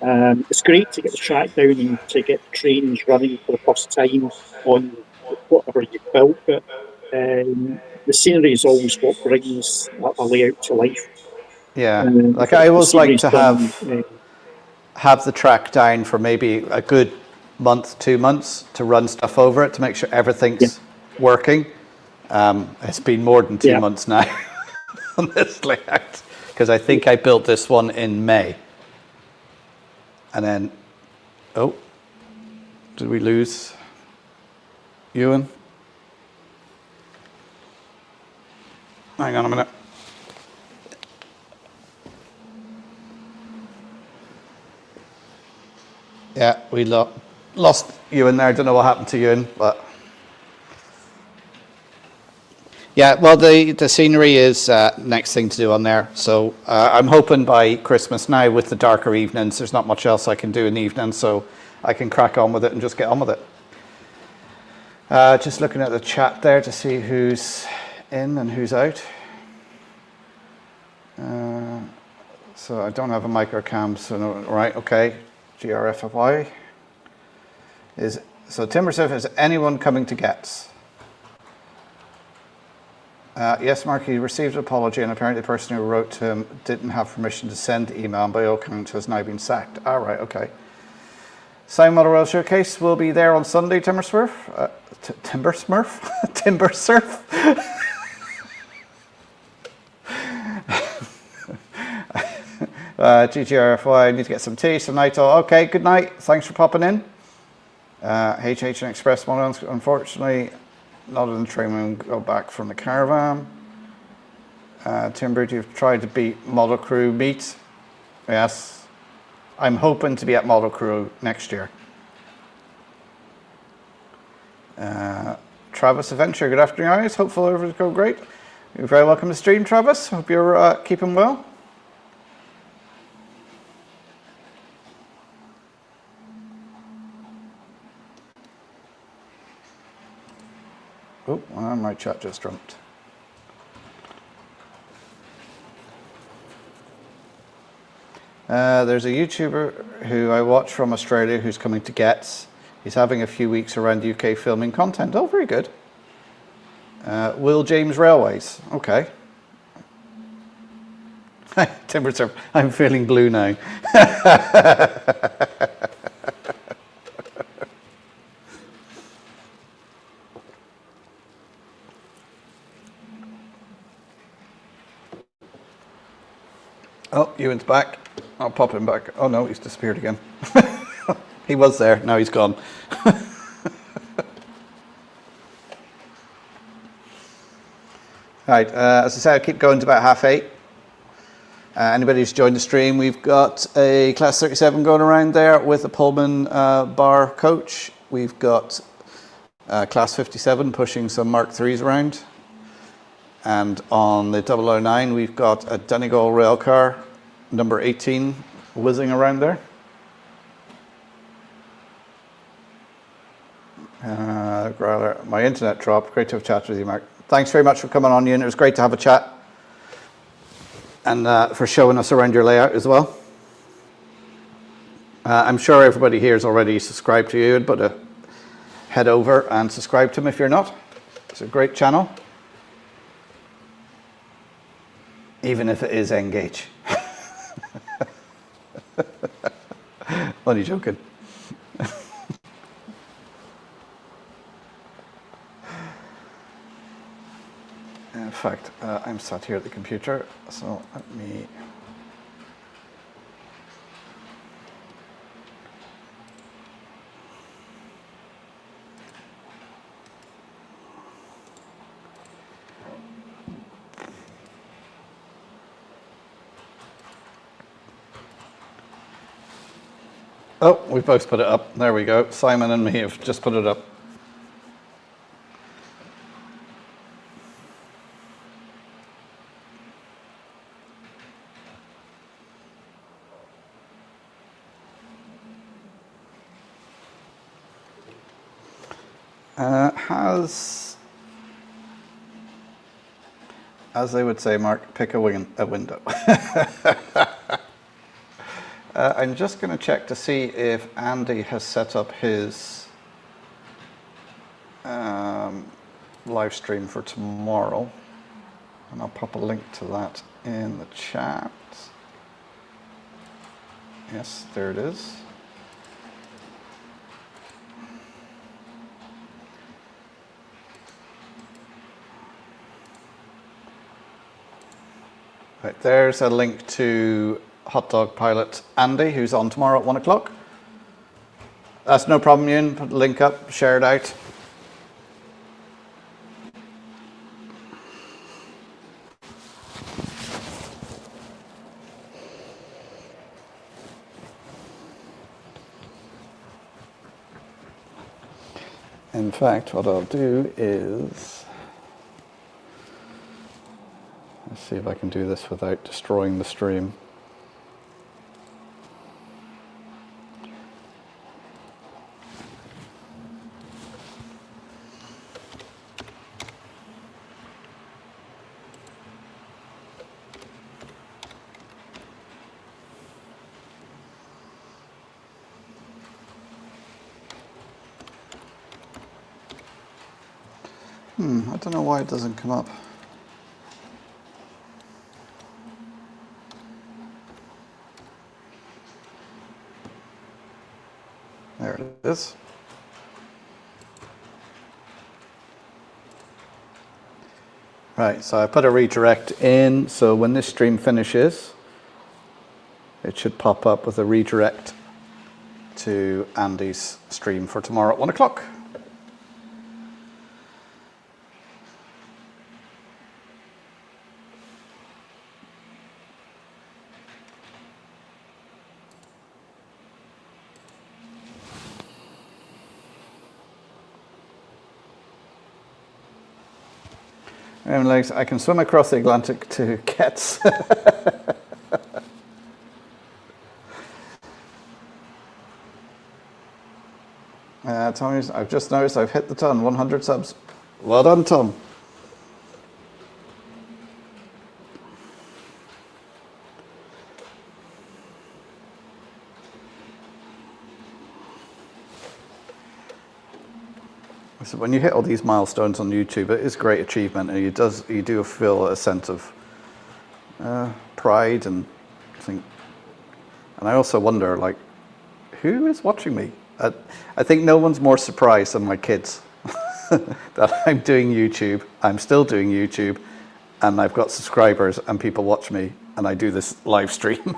It's great to get the track down and to get the trains running for the first time on whatever you've built, but the scenery is always what brings a layout to life. Yeah, If like I the always like scenery's to done, have the track down for maybe a good month, 2 months to run stuff over it to make sure yeah, everything's working. It's been more than 2 yeah, months now on this layout because I think I built this one in May. And then, oh, did we lose Ewan? Hang on a minute. Yeah, we lost Ewan there. I don't know what happened to Ewan, but yeah, well, the scenery is next thing to do on there. So I'm hoping by Christmas now with the darker evenings, there's not much else I can do in the evening, so I can crack on with it and just get on with it. Just looking at the chat there to see who's in and who's out. So I don't have a micro cam, so no, right, okay. GRFFY is so Timbersurf. Is anyone coming to Getz? Yes, Mark. He received an apology, and apparently the person who wrote to him didn't have permission to send the email, and by all accounts has now been sacked. All right, okay. Sign Model Rail Showcase will be there on Sunday. Timbersmurf, Timbersurf. GGRFY, I need to get some tea, some night. Okay, good night. Thanks for popping in. HH and Express Models, unfortunately, not in the train when we go back from the caravan. Timber, you've tried to beat Model Crew meet. Yes. I'm hoping to be at Model Crew next year. Travis Adventure, good afternoon, guys. Hopefully everything's going great. You're very welcome to stream, Travis. Hope you're keeping well. Oh, well, my chat just jumped. There's a YouTuber who I watch from Australia who's coming to Getz. He's having a few weeks around the UK filming content. Oh, very good. Will James Railways. Okay. Timbersurf. I'm feeling blue now. Oh, Ewan's back. I'll pop him back. Oh no, he's disappeared again. He was there, now he's gone. Right, as I said, I'll keep going to about 8:30. Anybody who's joined the stream, we've got a Class 37 going around there with a Pullman bar coach. We've got Class 57 pushing some Mark IIIs around. And on the 009, we've got a Donegal rail car, number 18, whizzing around there. My internet dropped. Great to have chatted with you, Mark. Thanks very much for coming on, Ian. It was great to have a chat. And for showing us around your layout as well. I'm sure everybody here is already subscribed to you, but head over and subscribe to him if you're not. It's a great channel, even if it is Engage. Only joking. In fact, I'm sat here at the computer, so let me... Oh, we both put it up. There we go. Simon and me have just put it up. As they would say, Mark, pick a window. I'm just going to check to see if Andy has set up his live stream for tomorrow. And I'll pop a link to that in the chat. Yes, there it is. Right, there's a link to Hot Dog Pilot Andy, who's on tomorrow at 1 o'clock. That's no problem, Ewan. Put the link up, share it out. In fact, what I'll do is... let's see if I can do this without destroying the stream. I don't know why it doesn't come up. There it is. Right, so I put a redirect in, so when this stream finishes, it should pop up with a redirect to Andy's stream for tomorrow at 1 o'clock. And like, I can swim across the Atlantic to Ketts. Tommy's, I've just noticed I've hit the ton, 100 subs. Well done, Tom. So when you hit all these milestones on YouTube, it is a great achievement, and you do feel a sense of pride and think. And I also wonder, like, who is watching me? I think no one's more surprised than my kids that I'm doing YouTube. I'm still doing YouTube, and I've got subscribers, and people watch me, and I do this live stream.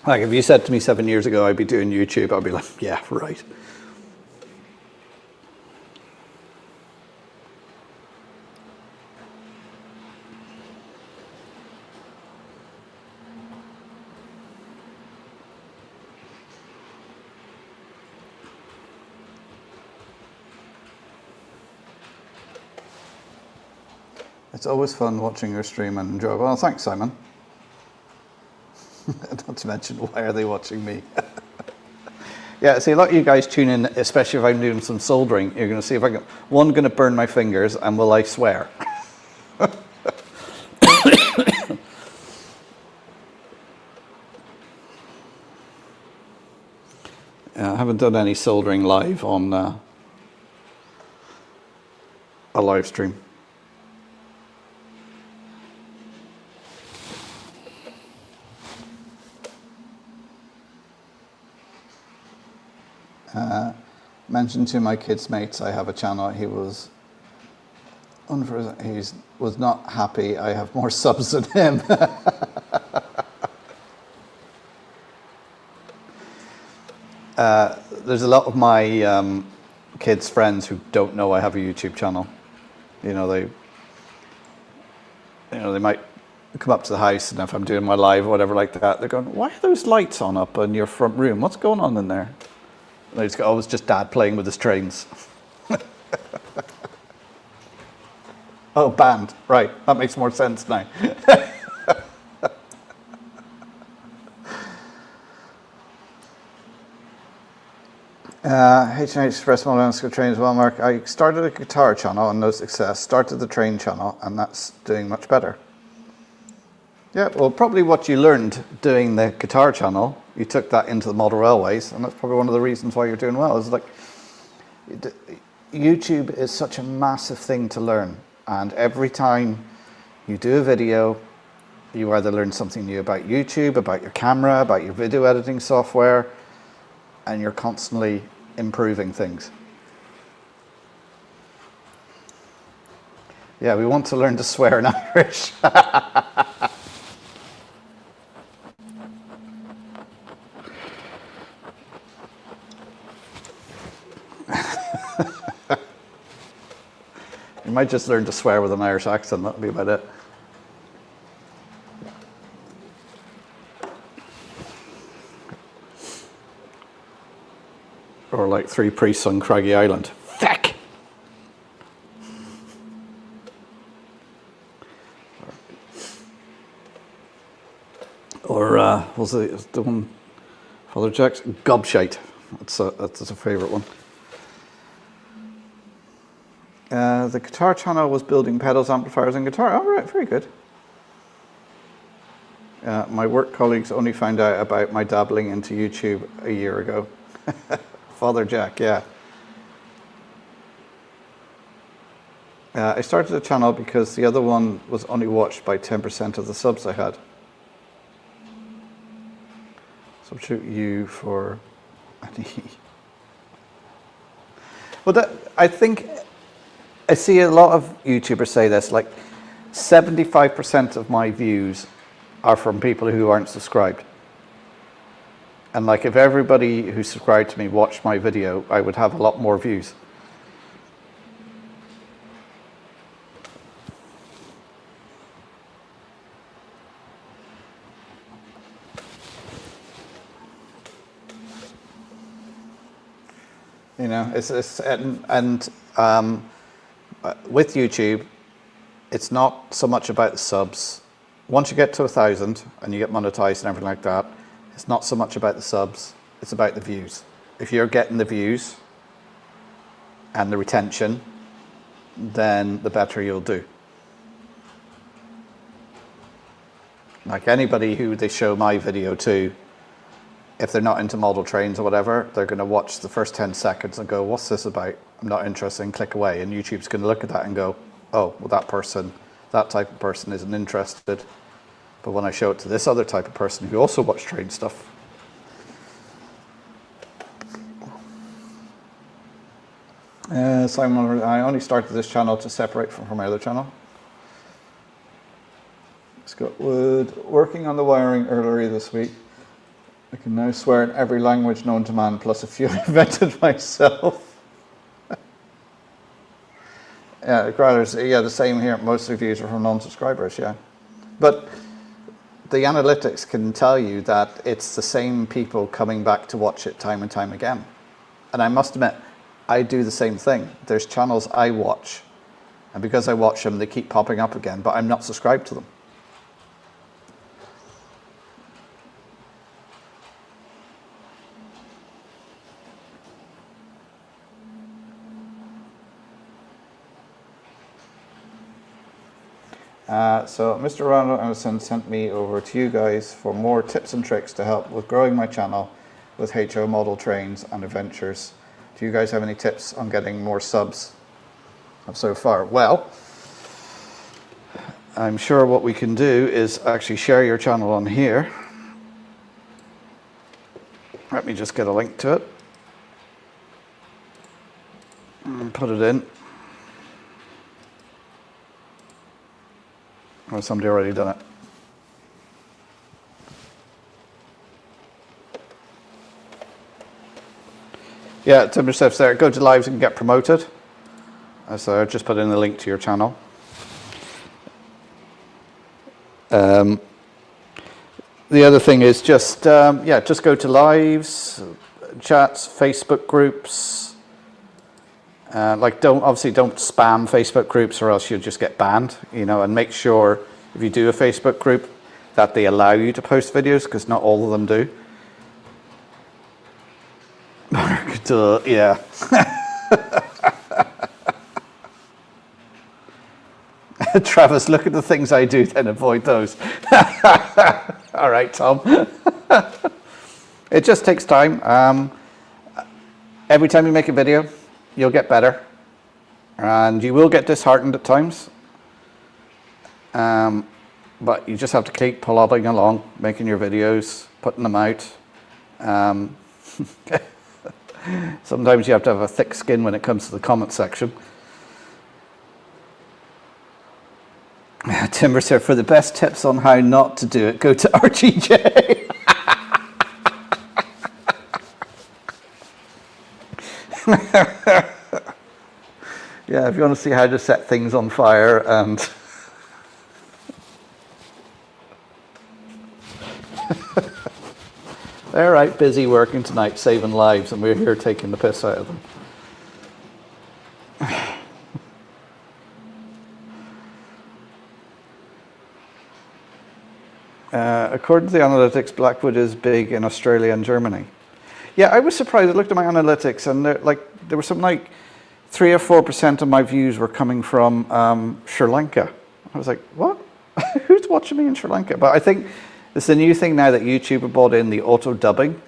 Like, if you said to me 7 years ago I'd be doing YouTube, I'd be like, yeah, right. It's always fun watching your stream and enjoy. Well, thanks, Simon. Not to mention, why are they watching me? Yeah, see, a lot of you guys tune in, especially if I'm doing some soldering. You're going to see if I can. One, going to burn my fingers, and will I swear? haven't done any soldering live on a live stream. Mentioned to my kids' mates I have a channel. He was not happy. I have more subs than him. There's a lot of my kids' friends who don't know I have a YouTube channel. You know, they might come up to the house, and if I'm doing my live or whatever like that, they're going, "Why are those lights on up in your front room? What's going on in there?" And I just go, "Oh, it's just Dad playing with his trains." Oh, band. Right. That makes more sense now. H&H Express Model Landscape Trains. Well, Mark, I started a guitar channel and no success. Started the train channel, and that's doing much better. Yeah, well, probably what you learned doing the guitar channel, you took that into the model railways, and that's probably one of the reasons why you're doing well. Is like, YouTube is such a massive thing to learn, and every time you do a video, you either learn something new about YouTube, about your camera, about your video editing software, and you're constantly improving things. Yeah, we want to learn to swear in Irish. You might just learn to swear with an Irish accent, that'll be about it. Or like three priests on Craggy Island. Feck! Or was it the one, Father Jack's? Gobshite. That's a favourite one. The guitar channel was building pedals, amplifiers, and guitar. Oh, right, very good. My work colleagues only found out about my dabbling into YouTube a year ago. Father Jack, yeah. I started the channel because the other one was only watched by 10% of the subs I had. Substitute you for an E. Well, I think I see a lot of YouTubers say this, like 75% of my views are from people who aren't subscribed. And like if everybody who subscribed to me watched my video, I would have a lot more views. You know, with YouTube, it's not so much about the subs. Once you get to 1,000 and you get monetized and everything like that, it's not so much about the subs, it's about the views. If you're getting the views and the retention, then the better you'll do. Like anybody who they show my video to, if they're not into model trains or whatever, they're going to watch the first 10 seconds and go, "What's this about? I'm not interested," and click away. And YouTube's going to look at that and go, "Oh, well, that type of person isn't interested." But when I show it to this other type of person who also watch train stuff, Simon, I only started this channel to separate from my other channel. Scott Wood, working on the wiring earlier this week. I can now swear in every language known to man, plus a few I invented myself. Yeah, the same here. Most reviews are from non-subscribers, yeah. But the analytics can tell you that it's the same people coming back to watch it time and time again. And I must admit, I do the same thing. There's channels I watch, and because I watch them, they keep popping up again, but I'm not subscribed to them. So Mr. Ronald Anderson sent me over to you guys for more tips and tricks to help with growing my channel with HO model trains and adventures. Do you guys have any tips on getting more subs so far? Well, I'm sure what we can do is actually share your channel on here. Let me just get a link to it and put it in. Or somebody already done it? Yeah, Timber Stuff's there. Go to lives and get promoted. So I just put in the link to your channel. The other thing is just just go to lives, chats, Facebook groups. Like don't spam Facebook groups or else you'll just get banned. You know, and make sure if you do a Facebook group that they allow you to post videos, because not all of them do. Yeah. Travis, look at the things I do, then avoid those. All right, Tom. It just takes time. Every time you make a video, you'll get better. And you will get disheartened at times. But you just have to keep plodding along, making your videos, putting them out. Sometimes you have to have a thick skin when it comes to the comment section. Timber said, for the best tips on how not to do it, go to RGJ. Yeah, if you want to see how to set things on fire and... They're right busy working tonight, saving lives, and we're here taking the piss out of them. According to the analytics, Blackwood is big in Australia and Germany. Yeah, I was surprised. I looked at my analytics, and there were something like 3 or 4% of my views were coming from Sri Lanka. I was like, what? Who's watching me in Sri Lanka? But I think it's the new thing now that YouTube have brought in, the auto dubbing,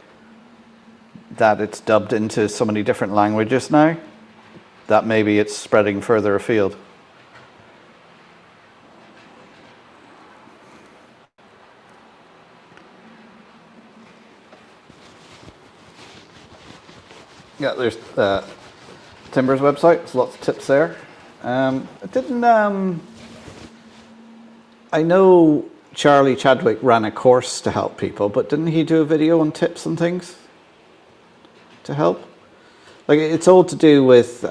that it's dubbed into so many different languages now, that maybe it's spreading further afield. Yeah, there's Timber's website. There's lots of tips there. I know Charlie Chadwick ran a course to help people, but didn't he do a video on tips and things to help? Like, it's all to do with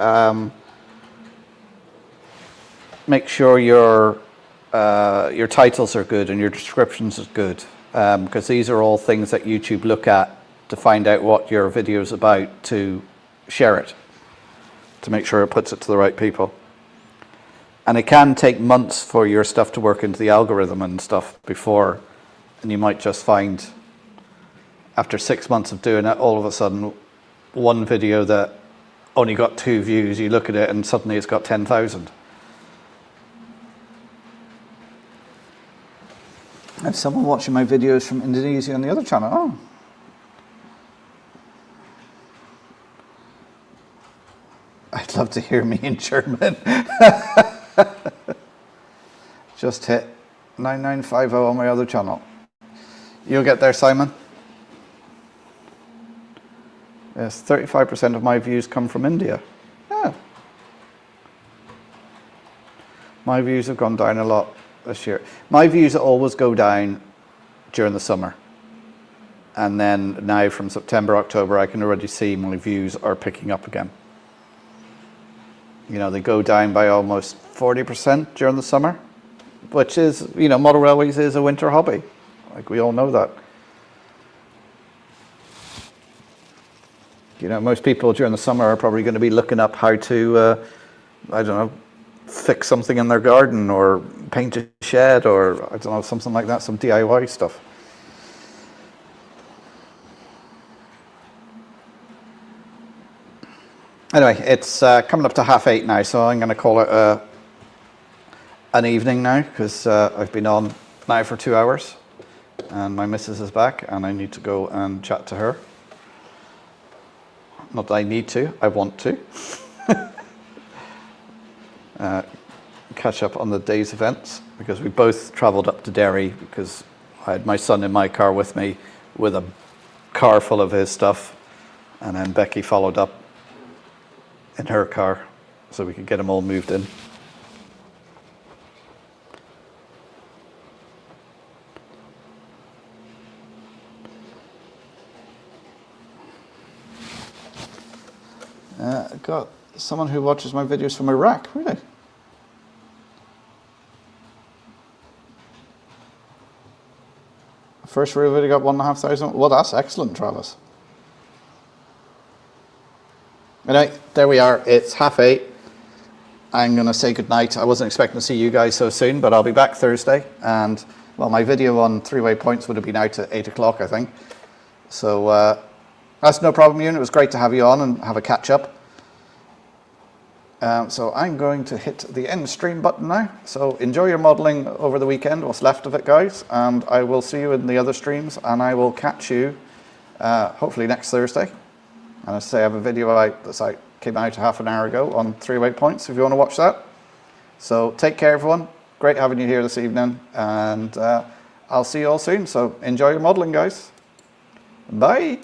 make sure your titles are good and your descriptions are good, because these are all things that YouTube look at to find out what your video is about, to share it, to make sure it puts it to the right people. And it can take months for your stuff to work into the algorithm and stuff before, and you might just find after 6 months of doing it, all of a sudden one video that only got 2 views, you look at it and suddenly it's got 10,000. I have someone watching my videos from Indonesia on the other channel. Oh. I'd love to hear me in German. Just hit 9950 on my other channel. You'll get there, Simon. Yes, 35% of my views come from India. Yeah. My views have gone down a lot this year. My views always go down during the summer. And then now from September, October, I can already see my views are picking up again. You know, they go down by almost 40% during the summer, which is, you know, model railways is a winter hobby. Like, we all know that. You know, most people during the summer are probably going to be looking up how to, I don't know, fix something in their garden or paint a shed or, I don't know, something like that, some DIY stuff. Anyway, it's coming up to 8:30 now, so I'm going to call it an evening now, because I've been on now for 2 hours, and my missus is back, and I need to go and chat to her. Not that I need to, I want to. Catch up on the day's events, because we both travelled up to Derry, because I had my son in my car with me with a car full of his stuff, and then Becky followed up in her car so we could get them all moved in. I've got someone who watches my videos from Iraq, really? First real video got 1,500. Well, that's excellent, Travis. Anyway, there we are. It's 8:30. I'm going to say goodnight. I wasn't expecting to see you guys so soon, but I'll be back Thursday. And, well, my video on three-way points would have been out at 8 o'clock, I think. So that's no problem, Ewan. It was great to have you on and have a catch-up. So I'm going to hit the end stream button now. So enjoy your modelling over the weekend, what's left of it, guys. And I will see you in the other streams, and I will catch you hopefully next Thursday. And as I say, I have a video out that came out half an hour ago on three-way points if you want to watch that. So take care, everyone. Great having you here this evening, and I'll see you all soon. So enjoy your modelling, guys. Bye.